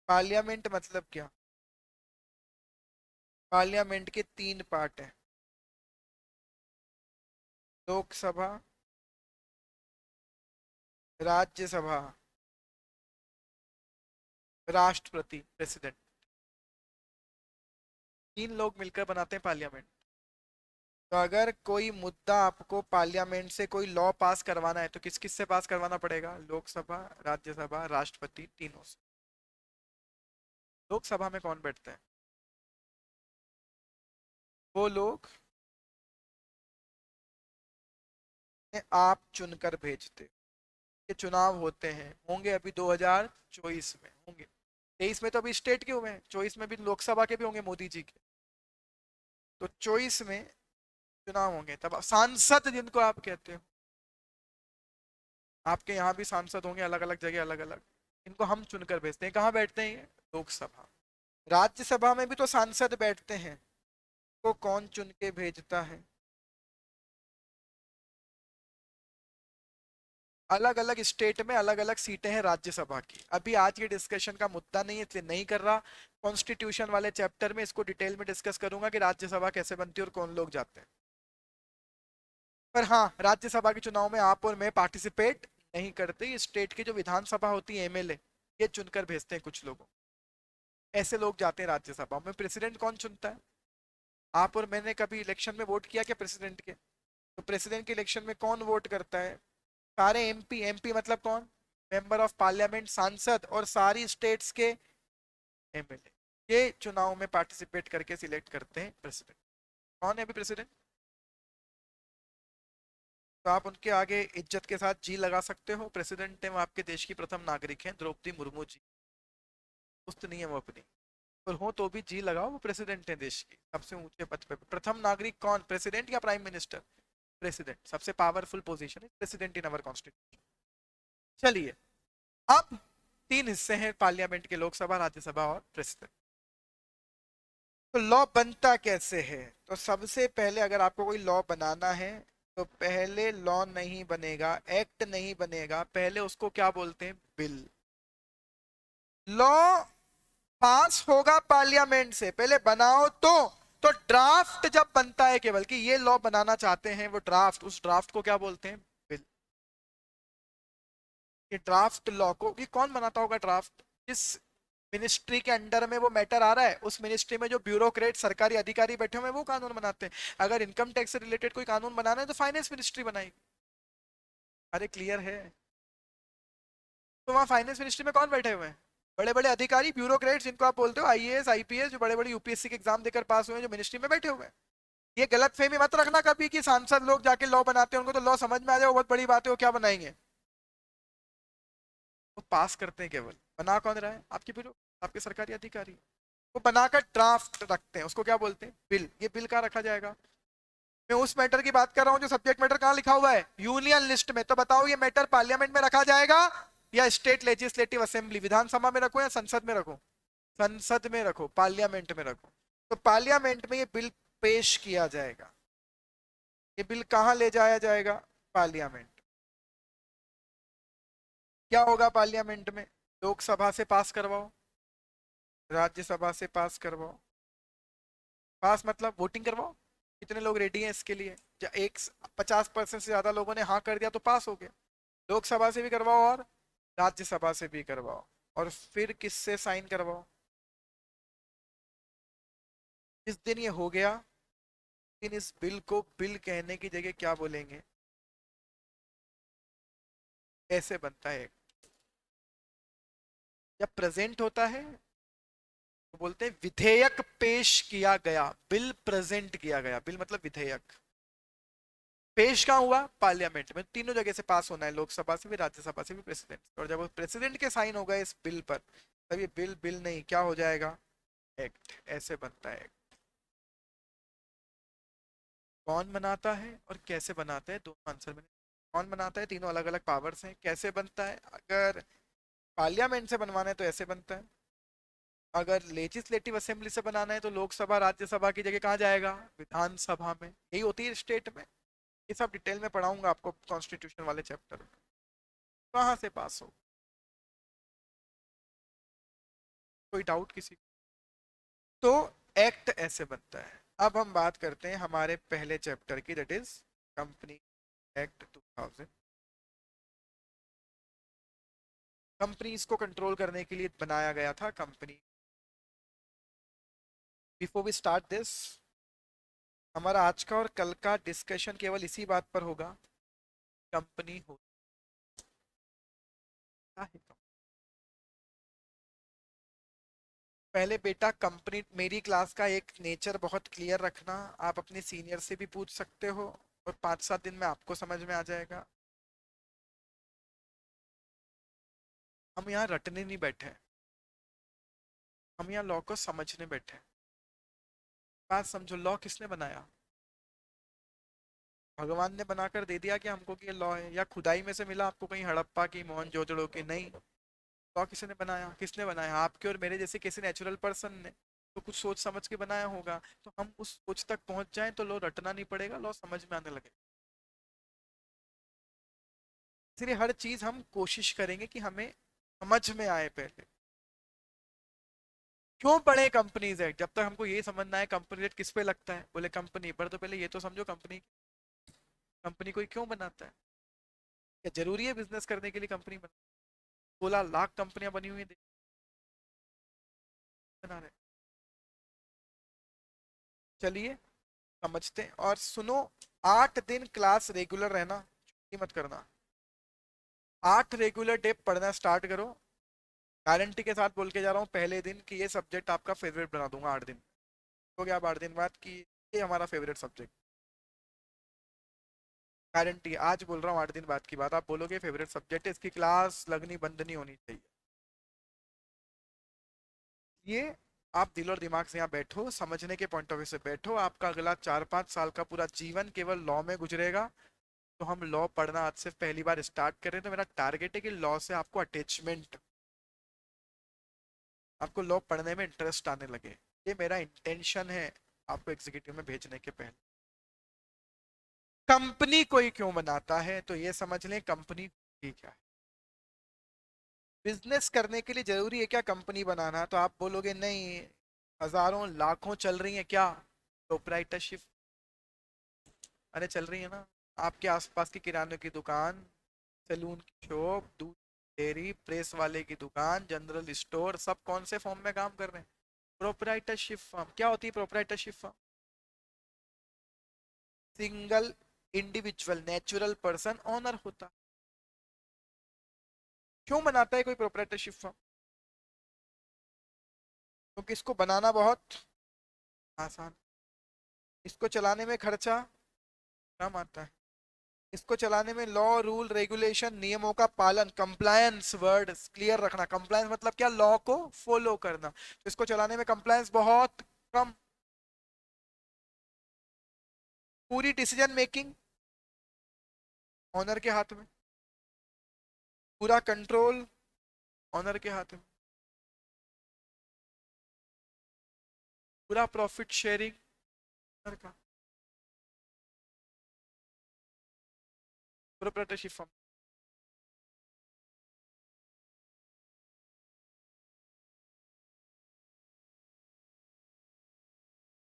पार्लियामेंट मतलब क्या, पार्लियामेंट के 3 पार्ट हैं, लोकसभा, राज्यसभा, राष्ट्रपति, प्रेसिडेंट। 3 लोग मिलकर बनाते हैं पार्लियामेंट। तो अगर कोई मुद्दा आपको पार्लियामेंट से कोई लॉ पास करवाना है, तो किस किस से पास करवाना पड़ेगा, लोकसभा, राज्यसभा, राष्ट्रपति, तीनों से। लोकसभा में कौन बैठते हैं? वो लोग आप चुनकर भेजते हो। ये चुनाव होते हैं, होंगे अभी 2024 में होंगे। 23 में तो अभी स्टेट के हुए हैं, 24 में भी लोकसभा के भी होंगे मोदी जी के। तो 24 में चुनाव होंगे, तब सांसद जिनको आप कहते हो, आपके यहाँ भी सांसद होंगे अलग अलग जगह अलग अलग। इनको हम चुनकर भेजते हैं। कहाँ बैठते हैं ये? लोकसभा। राज्यसभा में भी तो सांसद बैठते हैं, को कौन चुन के भेजता है? अलग अलग स्टेट में अलग अलग सीटें हैं राज्यसभा की। अभी आज ये डिस्कशन का मुद्दा नहीं है, इसलिए नहीं कर रहा। कॉन्स्टिट्यूशन वाले चैप्टर में इसको डिटेल में डिस्कस करूंगा कि राज्यसभा कैसे बनती है और कौन लोग जाते हैं। पर हाँ, राज्यसभा के चुनाव में आप और मैं पार्टिसिपेट नहीं करते। ये स्टेट की जो विधानसभा होती है, एमएलए, ये चुनकर भेजते हैं कुछ लोगों। ऐसे लोग जाते हैं राज्यसभा में। प्रेसिडेंट कौन चुनता है? आप और मैंने कभी इलेक्शन में वोट किया क्या प्रेसिडेंट के? तो प्रेसिडेंट के इलेक्शन में कौन वोट करता है? सारे एमपी। एमपी मतलब कौन? मेंबर ऑफ पार्लियामेंट, सांसद, और सारी स्टेट्स के एमएलए, ये चुनाव में पार्टिसिपेट करके सिलेक्ट करते हैं प्रेसिडेंट। कौन है अभी प्रेसिडेंट? तो आप उनके आगे इज्जत के साथ जी लगा सकते हो। प्रेसिडेंट है वो, आपके देश की प्रथम नागरिक हैं, द्रौपदी मुर्मू जी। सुस्त नहीं है वो अपनी, पर हो तो भी जी लगाओ, वो प्रेसिडेंट है देश की सबसे ऊंचे पद पे। प्रथम नागरिक कौन? प्रेसिडेंट या प्राइम मिनिस्टर? प्रेसिडेंट। सबसे पावरफुल पोजीशन है प्रेसिडेंट इन अवर कॉन्स्टिट्यूशन। चलिए, अब तीन हिस्से हैं पार्लियामेंट के, लोकसभा, राज्यसभा और प्रेसिडेंट। तो लॉ बनता कैसे है? तो सबसे पहले अगर आपको कोई लॉ बनाना है, तो पहले लॉ नहीं बनेगा, एक्ट नहीं बनेगा, पहले उसको क्या बोलते हैं? बिल। लॉ पास होगा पार्लियामेंट से, पहले बनाओ तो ड्राफ्ट जब बनता है, केवल कि ये लॉ बनाना चाहते हैं, वो ड्राफ्ट, उस ड्राफ्ट को क्या बोलते हैं? बिल। ये ड्राफ्ट लॉ को, ये कौन बनाता होगा ड्राफ्ट? जिस मिनिस्ट्री के अंडर में वो मैटर आ रहा है, उस मिनिस्ट्री में जो ब्यूरोक्रेट सरकारी अधिकारी बैठे हुए हैं, वो कानून बनाते हैं। अगर इनकम टैक्स से रिलेटेड कोई कानून बनाना है, तो फाइनेंस मिनिस्ट्री बनाएगी। अरे क्लियर है? तो वहां फाइनेंस मिनिस्ट्री में कौन बैठे हुए हैं? बड़े बड़े अधिकारी, ब्यूरोक्रेट्स, जिनको आप बोलते हो आईएएस आईपीएस, जो बड़े बड़े यूपीएससी के एग्जाम देकर पास हुए हैं, जो मिनिस्ट्री में बैठे हुए हैं। ये गलत फहमी मत रखना कभी कि सांसद लोग जाके लॉ बनाते हैं, उनको तो लॉ समझ में आ जाए वो बहुत बड़ी बात है, वो क्या बनाएंगे? वो पास करते हैं केवल। बना कौन रहा है? आपके ब्यूरो, आपके सरकारी अधिकारी। वो बनाकर ड्राफ्ट रखते हैं, उसको क्या बोलते हैं? बिल। ये बिल कहाँ रखा जाएगा? मैं उस मैटर की बात कर रहा हूँ जो सब्जेक्ट मैटर कहाँ लिखा हुआ है? यूनियन लिस्ट में। तो बताओ, ये मैटर पार्लियामेंट में रखा जाएगा या स्टेट लेजिस्लेटिव असेंबली, विधानसभा में रखो या संसद में रखो? संसद में रखो, पार्लियामेंट में रखो। तो पार्लियामेंट में ये बिल पेश किया जाएगा। ये बिल कहाँ ले जाया जाएगा? पार्लियामेंट। क्या होगा पार्लियामेंट में? लोकसभा से पास करवाओ, राज्यसभा से पास करवाओ। पास मतलब वोटिंग करवाओ, कितने लोग रेडी हैं इसके लिए। एक 50% से ज्यादा लोगों ने हाँ कर दिया तो पास हो गया। लोकसभा से भी करवाओ और राज्यसभा से भी करवाओ, और फिर किससे साइन करवाओ? जिस दिन ये हो गया, दिन इस बिल को बिल कहने की जगह क्या बोलेंगे? ऐसे बनता है। जब प्रेजेंट होता है तो बोलते हैं विधेयक पेश किया गया, बिल प्रेजेंट किया गया। बिल मतलब विधेयक। पेश कहाँ हुआ? पार्लियामेंट में। तीनों जगह से पास होना है, लोकसभा से भी, राज्यसभा से भी, प्रेसिडेंट। और जब प्रेसिडेंट के साइन हो गए इस बिल पर, तब ये बिल बिल नहीं क्या हो जाएगा? एक्ट। ऐसे बनता है। कौन बनाता है और कैसे बनाता है, दोनों आंसर में। कौन बनाता है? तीनों अलग अलग पावर्स हैं। कैसे बनता है? अगर पार्लियामेंट से बनवाना है तो ऐसे बनता है। अगर लेजिस्लेटिव असेंबली से बनाना है तो लोकसभा राज्यसभा की जगह कहाँ जाएगा? विधानसभा में। यही होती है स्टेट में। ये सब डिटेल में पढ़ाऊंगा आपको कॉन्स्टिट्यूशन वाले चैप्टर में। कहाँ से पास हो? कोई डाउट किसी को? तो एक्ट ऐसे बनता है। अब हम बात करते हैं हमारे पहले चैप्टर की, that is company act 2000। Companies को कंट्रोल करने के लिए बनाया गया था company. Before we start this, हमारा आज का और कल का डिस्कशन केवल इसी बात पर होगा, कंपनी होता है। पहले बेटा कंपनी मेरी क्लास का एक नेचर बहुत क्लियर रखना। आप अपने सीनियर से भी पूछ सकते हो और 5-7 दिन में आपको समझ में आ जाएगा। हम यहाँ रटने नहीं बैठे हैं, हम यहाँ लॉ को समझने बैठे हैं। बात समझो, लॉ किसने बनाया? भगवान ने बनाकर दे दिया कि हमको कि ये लॉ है, या खुदाई में से मिला आपको कहीं हड़प्पा की मोहनजोदड़ो की? नहीं। लॉ किसने बनाया? किसने बनाया? आपके और मेरे जैसे किसी नेचुरल पर्सन ने तो कुछ सोच समझ के बनाया होगा। तो हम उस सोच तक पहुंच जाएं तो लॉ रटना नहीं पड़ेगा, लॉ समझ में आने लगे। इसलिए हर चीज हम कोशिश करेंगे कि हमें समझ में आए पहले। क्यों पढ़े कंपनीज एक्ट? जब तक हमको ये समझना है कंपनी एक्ट किस पे लगता है, बोले कंपनी पर, तो पहले ये तो समझो कंपनी, कंपनी कोई क्यों बनाता है? क्या जरूरी है बिजनेस करने के लिए कंपनी बना? 16 लाख कंपनियां बनी हुई हैं, बना रहे। चलिए समझते हैं और सुनो। 8 दिन क्लास रेगुलर रहना, छुट्टी मत करना। 8 रेगुलर डे पढ़ना स्टार्ट करो। गारंटी के साथ बोल के जा रहा हूँ पहले दिन कि ये सब्जेक्ट आपका फेवरेट बना दूंगा 8 दिन। हो गया आप 8 दिन बाद कि ये हमारा फेवरेट सब्जेक्ट। गारंटी, आज बोल रहा हूँ 8 दिन बाद की बात, आप बोलोगे फेवरेट सब्जेक्ट है, इसकी क्लास लगनी बंद नहीं होनी चाहिए। ये आप दिल और दिमाग से यहाँ बैठो, समझने के पॉइंट ऑफ व्यू से बैठो। आपका अगला 4-5 साल का पूरा जीवन केवल लॉ में गुजरेगा। तो हम लॉ पढ़ना आज से पहली बार स्टार्ट कर रहे हैं, तो मेरा टारगेट है कि लॉ से आपको अटैचमेंट, आपको लॉ पढ़ने में इंटरेस्ट आने लगे। ये मेरा इंटेंशन है आपको एग्जीक्यूटिव में भेजने के पहले। कंपनी कोई क्यों बनाता है, तो ये समझ लें कंपनी क्या है। बिजनेस करने के लिए जरूरी है क्या कंपनी बनाना? तो आप बोलोगे नहीं, हजारों लाखों चल रही है क्या प्रोप्राइटरशिप? अरे चल रही है ना। आपके आसपास की किराने की दुकान, सैलून की शॉप, दूध डेयरी, प्रेस वाले की दुकान, जनरल स्टोर, सब कौन से फॉर्म में काम कर रहे हैं? Proprietorship firm. क्या होती है proprietorship firm? Single individual natural person owner होता। क्यों बनाता है कोई प्रोप्राइटरशिप फर्म? क्योंकि इसको बनाना बहुत आसान, इसको चलाने में खर्चा कम आता है, इसको चलाने में लॉ रूल रेगुलेशन नियमों का पालन, कंप्लायंस वर्ड क्लियर रखना। कंप्लायंस मतलब क्या? लॉ को फॉलो करना। तो इसको चलाने में कंप्लायंस बहुत कम। पूरी डिसीजन मेकिंग ऑनर के हाथ में, पूरा कंट्रोल ऑनर के हाथ में, पूरा प्रॉफिट शेयरिंग ऑनर का। Proprietorship firm.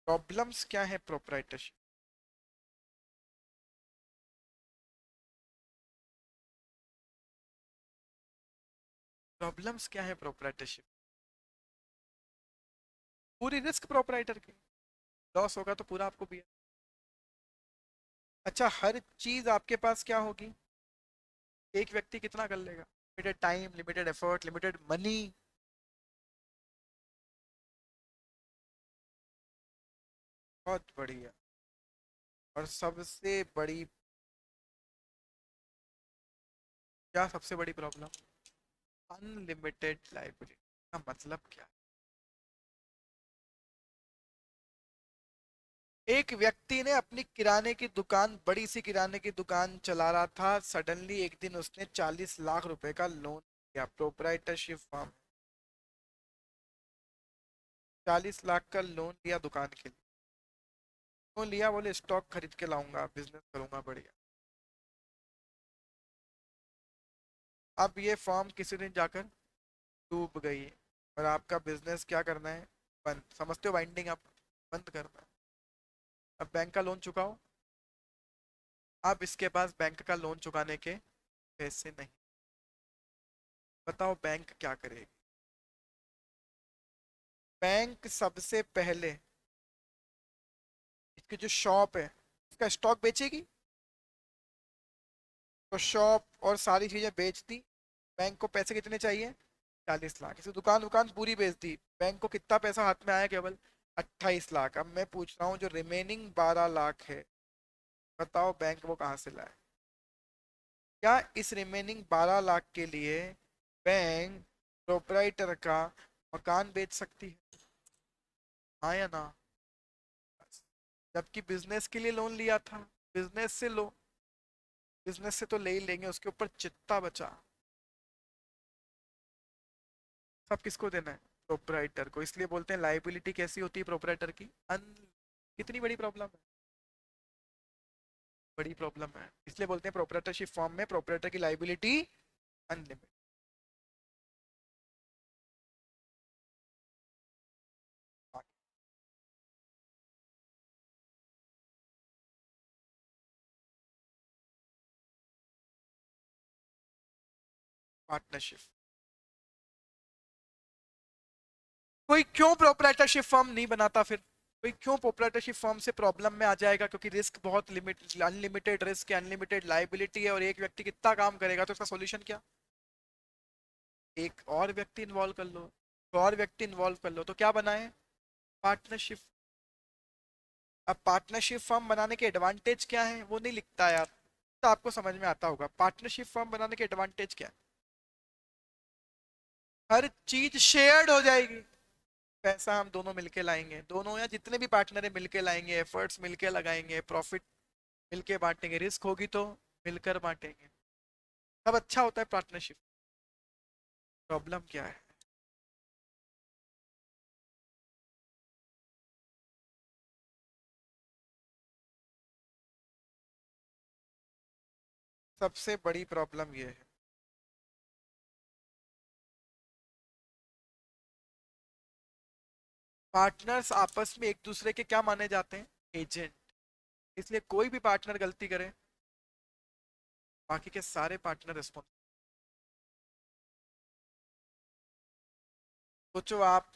प्रॉब्लम्स क्या है प्रोप्राइटरशिप? प्रॉब्लम्स क्या है प्रोप्राइटरशिप? पूरी रिस्क प्रोप्राइटर की, लॉस होगा तो पूरा आपको भी। अच्छा, हर चीज आपके पास क्या होगी? एक व्यक्ति कितना कर लेगा? Limited time, limited effort, limited money. बहुत बढ़िया। और सबसे बड़ी, क्या सबसे बड़ी प्रॉब्लम? अनलिमिटेड लाइब्रेरी का मतलब क्या? एक व्यक्ति ने अपनी किराने की दुकान, बड़ी सी किराने की दुकान चला रहा था, सडनली एक दिन उसने 40 लाख रुपए का लोन लिया, प्रोप्राइटरशिप फर्म। 40 लाख का लोन लिया दुकान के लिए। लोन लिया, बोले स्टॉक खरीद के लाऊंगा, बिजनेस करूंगा बढ़िया। अब ये फर्म किसी दिन जाकर डूब गई और आपका बिजनेस क्या करना है? बंद। समझते हो बाइंडिंग? आप बंद करना है। अब बैंक का लोन चुकाओ। अब इसके पास बैंक का लोन चुकाने के पैसे नहीं। बताओ बैंक क्या करेगी? बैंक सबसे पहले इसकी जो शॉप है इसका स्टॉक बेचेगी। तो शॉप और सारी चीजें बेच दी। बैंक को पैसे कितने चाहिए? 40 लाख, इसे दुकान दुकान पूरी बेच दी, बैंक को कितना पैसा हाथ में आया? केवल 28 लाख। अब मैं पूछ रहा हूँ जो रिमेनिंग 12 लाख है, बताओ बैंक वो कहाँ से लाए? क्या इस रिमेनिंग 12 लाख के लिए बैंक प्रोपराइटर का मकान बेच सकती है? हाँ या ना? जबकि बिजनेस के लिए लोन लिया था, बिजनेस से लो, बिजनेस से तो ले ही लेंगे, उसके ऊपर जितना बचा सब किसको देना है? प्रोपराइटर को। इसलिए बोलते हैं लाइबिलिटी कैसी होती है प्रोपराइटर की? अन कितनी बड़ी प्रॉब्लम है, बड़ी प्रॉब्लम है। इसलिए बोलते हैं प्रोपराइटरशिप फॉर्म में प्रोपराइटर की लाइबिलिटी अनलिमिटेड। पार्टनरशिप, कोई क्यों प्रोपराइटरशिप फॉर्म नहीं बनाता फिर? कोई क्यों प्रोपराइटरशिप फॉर्म से प्रॉब्लम में आ जाएगा? क्योंकि रिस्क बहुत लिमिट, अनलिमिटेड रिस्क है, अनलिमिटेड लाइबिलिटी है, और एक व्यक्ति कितना काम करेगा? तो इसका सॉल्यूशन क्या? एक और व्यक्ति इन्वॉल्व कर लो, तो और व्यक्ति इन्वॉल्व कर लो, तो क्या बनाए? पार्टनरशिप। अब पार्टनरशिप फर्म बनाने के एडवांटेज क्या है वो नहीं लिखता यार, तो आपको समझ में आता होगा पार्टनरशिप फर्म बनाने के एडवांटेज क्या है। हर चीज शेयर्ड हो जाएगी, पैसा हम दोनों मिलके लाएंगे, दोनों या जितने भी पार्टनर है मिलके लाएंगे, एफर्ट्स मिलके लगाएंगे, प्रॉफिट मिलके बांटेंगे, रिस्क होगी तो मिलकर बांटेंगे, सब अच्छा होता है पार्टनरशिप। प्रॉब्लम क्या है? सबसे बड़ी प्रॉब्लम ये है, पार्टनर्स आपस में एक दूसरे के क्या माने जाते हैं? एजेंट। इसलिए कोई भी पार्टनर गलती करे, बाकी के सारे पार्टनर रिस्पॉन्सिबल। सोचो आप,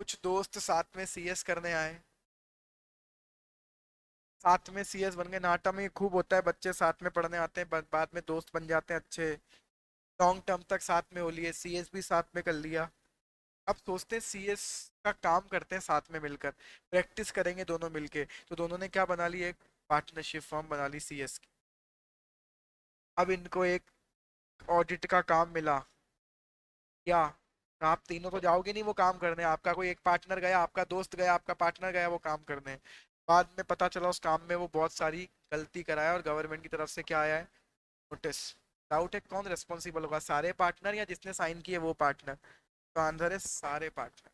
कुछ दोस्त साथ में सीएस करने आए, साथ में सीएस बन गए, नाटा में ये खूब होता है, बच्चे साथ में पढ़ने आते हैं, बाद में दोस्त बन जाते हैं अच्छे, लॉन्ग टर्म तक साथ में हो लिए, सीएस भी साथ में कर लिया। अब सोचते हैं सीएस का काम करते हैं साथ में मिलकर, प्रैक्टिस करेंगे दोनों मिलके, तो दोनों ने क्या बना ली? एक पार्टनरशिप फर्म बना ली सीएस की। अब इनको एक ऑडिट का काम मिला, क्या? तो आप तीनों तो जाओगे नहीं वो काम करने, आपका कोई एक पार्टनर गया, आपका दोस्त गया, आपका पार्टनर गया वो काम करने, बाद में पता चला उस काम में वो बहुत सारी गलती कराया, और गवर्नमेंट की तरफ से क्या आया है? नोटिस। डाउट है कौन रिस्पॉन्सिबल होगा, सारे पार्टनर या जिसने साइन किए वो पार्टनर? तो आंसर है सारे partner.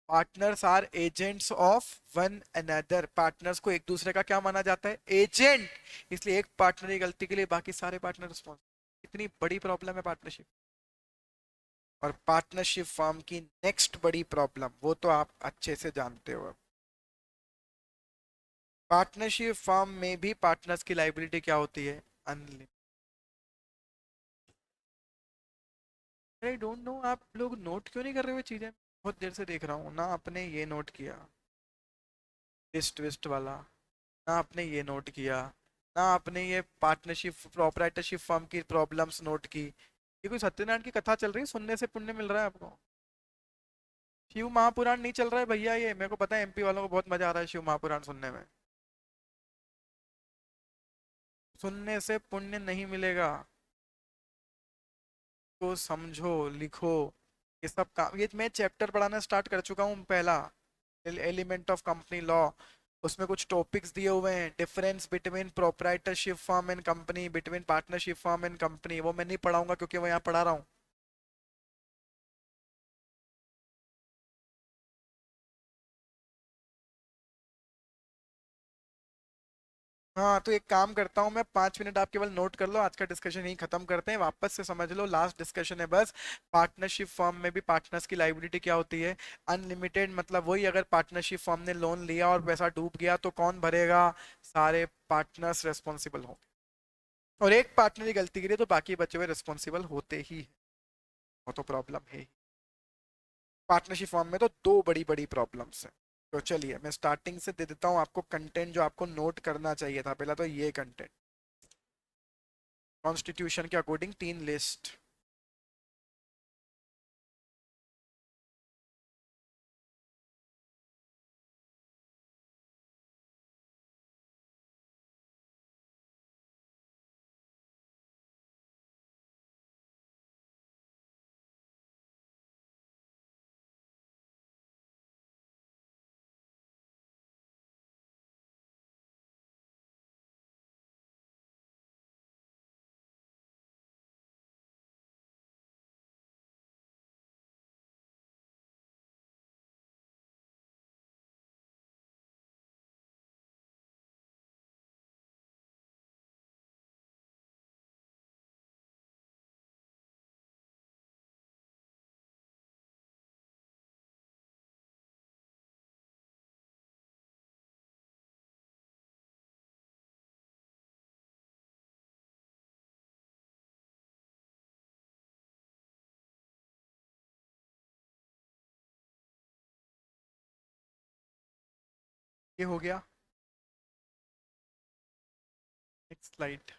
Partners are agents of one another, partners को एक दूसरे का क्या माना जाता है? एजेंट। इसलिए एक पार्टनर की गलती के लिए बाकी सारे पार्टनर रिस्पॉन्सिबल। इतनी बड़ी प्रॉब्लम है पार्टनरशिप। और पार्टनरशिप फर्म की नेक्स्ट बड़ी प्रॉब्लम वो तो आप अच्छे से जानते हो। पार्टनरशिप फर्म में भी पार्टनर्स की लाइबिलिटी क्या होती है? अनलिमिटेड। आई डोंट नो आप लोग नोट क्यों नहीं कर रहे हुए चीजें, बहुत देर से देख रहा हूँ ना, आपने ये नोट किया ट्विस्ट ट्विस्ट वाला, ना आपने ये नोट किया, ना आपने ये पार्टनरशिप प्रोपराइटरशिप फर्म की प्रॉब्लम्स नोट की। ये कोई सत्यनारायण की कथा चल रही है, सुनने से पुण्य मिल रहा है आपको? शिव महापुराण नहीं चल रहा है भैया, ये मेरे को पता है एमपी वालों को बहुत मजा आ रहा है शिव महापुराण सुनने में। सुनने से पुण्य नहीं मिलेगा, तो समझो, लिखो, ये सब काम, ये मैं चैप्टर पढ़ाना स्टार्ट कर चुका हूँ पहला, एलिमेंट ऑफ कंपनी लॉ। उसमें कुछ टॉपिक्स दिए हुए हैं, difference between proprietorship firm and company, between partnership firm and company, वो मैं नहीं पढ़ाऊंगा क्योंकि मैं यहाँ पढ़ा रहा हूँ। हाँ, तो एक काम करता हूँ मैं, 5 मिनट आप केवल नोट कर लो, आज का डिस्कशन यही खत्म करते हैं, वापस से समझ लो, लास्ट डिस्कशन है बस। पार्टनरशिप फर्म में भी पार्टनर्स की लाइबिलिटी क्या होती है? अनलिमिटेड। मतलब वही, अगर पार्टनरशिप फर्म ने लोन लिया और पैसा डूब गया तो कौन भरेगा? सारे पार्टनर्स रेस्पॉन्सिबल होंगे, और एक पार्टनर की गलती के लिए तो बाकी बचे हुए रिस्पॉन्सिबल होते ही हैं। वो तो प्रॉब्लम है ही। पार्टनरशिप फॉर्म में तो दो बड़ी बड़ी प्रॉब्लम्स हैं। तो चलिए मैं स्टार्टिंग से दे देता हूँ आपको कंटेंट जो आपको नोट करना चाहिए था। पहला तो ये कंटेंट, कॉन्स्टिट्यूशन के अकॉर्डिंग 3 लिस्ट, ये हो गया। Next slide.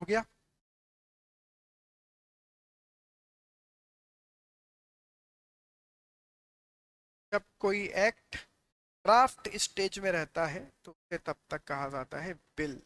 हो गया। जब कोई एक्ट ड्राफ्ट स्टेज में रहता है तो उसे तब तक कहा जाता है बिल।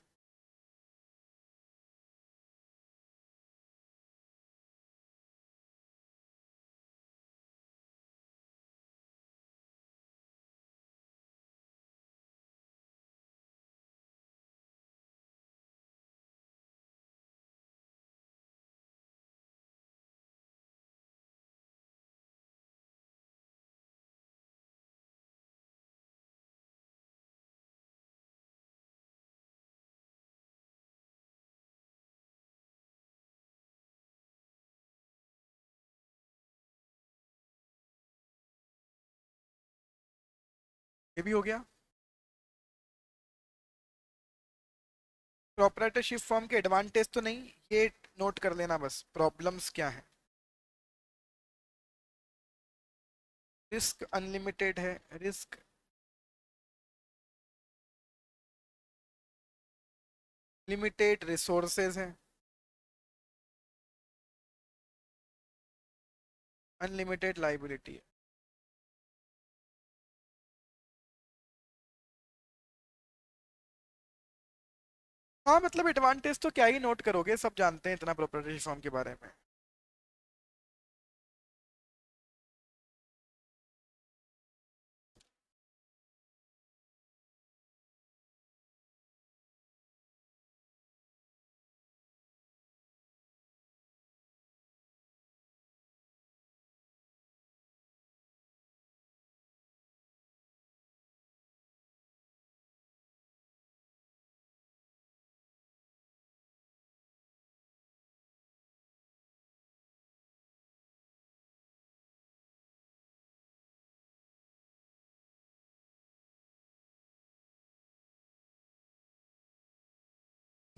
ये भी हो गया। प्रोप्राइटरशिप फॉर्म के एडवांटेज तो नहीं, ये नोट कर लेना बस, प्रॉब्लम्स क्या है। रिस्क अनलिमिटेड है, रिस्क लिमिटेड रिसोर्सेज हैं, अनलिमिटेड लाइबिलिटी है। हाँ मतलब एडवांटेज तो क्या ही नोट करोगे, सब जानते हैं इतना प्रोप्राइटरशिप फॉर्म के बारे में।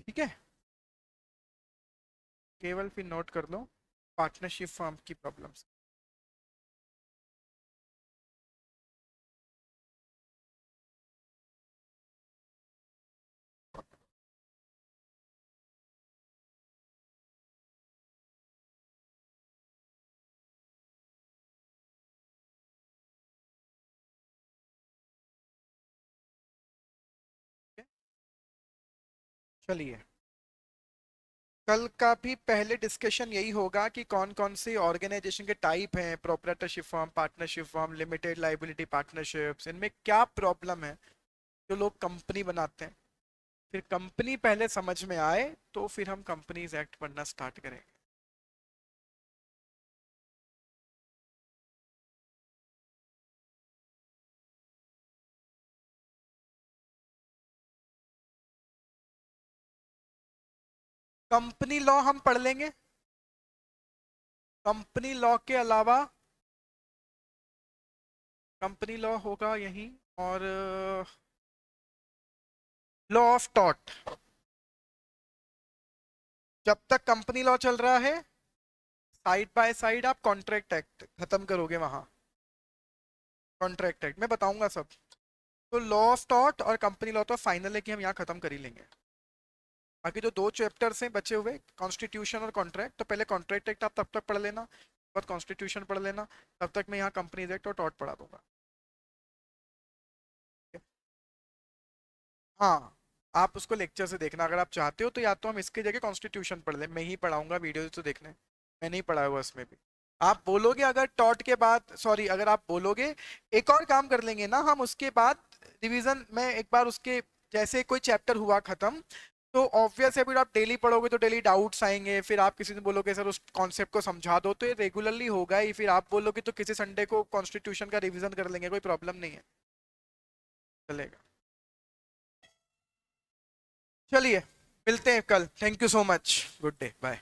ठीक है, केवल फिर नोट कर लो पार्टनरशिप फॉर्म की प्रॉब्लम्स। चलिए, कल का भी पहले डिस्कशन यही होगा कि कौन कौन सी ऑर्गेनाइजेशन के टाइप हैं, proprietorship form, partnership form, limited liability partnerships, इनमें क्या प्रॉब्लम है जो लोग कंपनी बनाते हैं। फिर कंपनी पहले समझ में आए तो फिर हम कंपनीज एक्ट पढ़ना स्टार्ट करेंगे। कंपनी लॉ हम पढ़ लेंगे। कंपनी लॉ के अलावा कंपनी लॉ होगा यही, और लॉ ऑफ टॉट। जब तक कंपनी लॉ चल रहा है, साइड बाय साइड आप कॉन्ट्रैक्ट एक्ट खत्म करोगे वहां। कॉन्ट्रैक्ट एक्ट मैं बताऊंगा सब। तो लॉ ऑफ टॉट और कंपनी लॉ तो फाइनल है कि हम यहाँ खत्म कर ही लेंगे। बाकी जो दो चैप्टर्स हैं बचे हुए, कॉन्स्टिट्यूशन और कॉन्ट्रैक्ट, तो पहले कॉन्ट्रैक्ट एक्ट आप तब तक पढ़ लेना, बाद कॉन्स्टिट्यूशन पढ़ लेना। तब तक मैं यहाँ कंपनीज एक्ट और टॉट पढ़ा दूंगा। हाँ, आप उसको लेक्चर से देखना अगर आप चाहते हो, तो या तो हम इसके जगह कॉन्स्टिट्यूशन पढ़ लें, मैं ही पढ़ाऊंगा, वीडियो तो देखने। मैं नहीं पढ़ा हुआ उसमें भी। आप बोलोगे अगर टॉट के बाद, सॉरी, अगर आप बोलोगे एक और काम कर लेंगे ना हम उसके बाद, रिवीजन में एक बार उसके, जैसे कोई चैप्टर हुआ खत्म, तो ऑब्वियस है फिर आप डेली पढ़ोगे तो डेली डाउट्स आएंगे, फिर आप किसी दिन बोलोगे सर उस कॉन्सेप्ट को समझा दो, तो ये रेगुलरली होगा ही। फिर आप बोलोगे तो किसी संडे को कॉन्स्टिट्यूशन का रिवीजन कर लेंगे, कोई प्रॉब्लम नहीं है, चलेगा। चलिए, मिलते हैं कल। Thank you so much, good day, bye.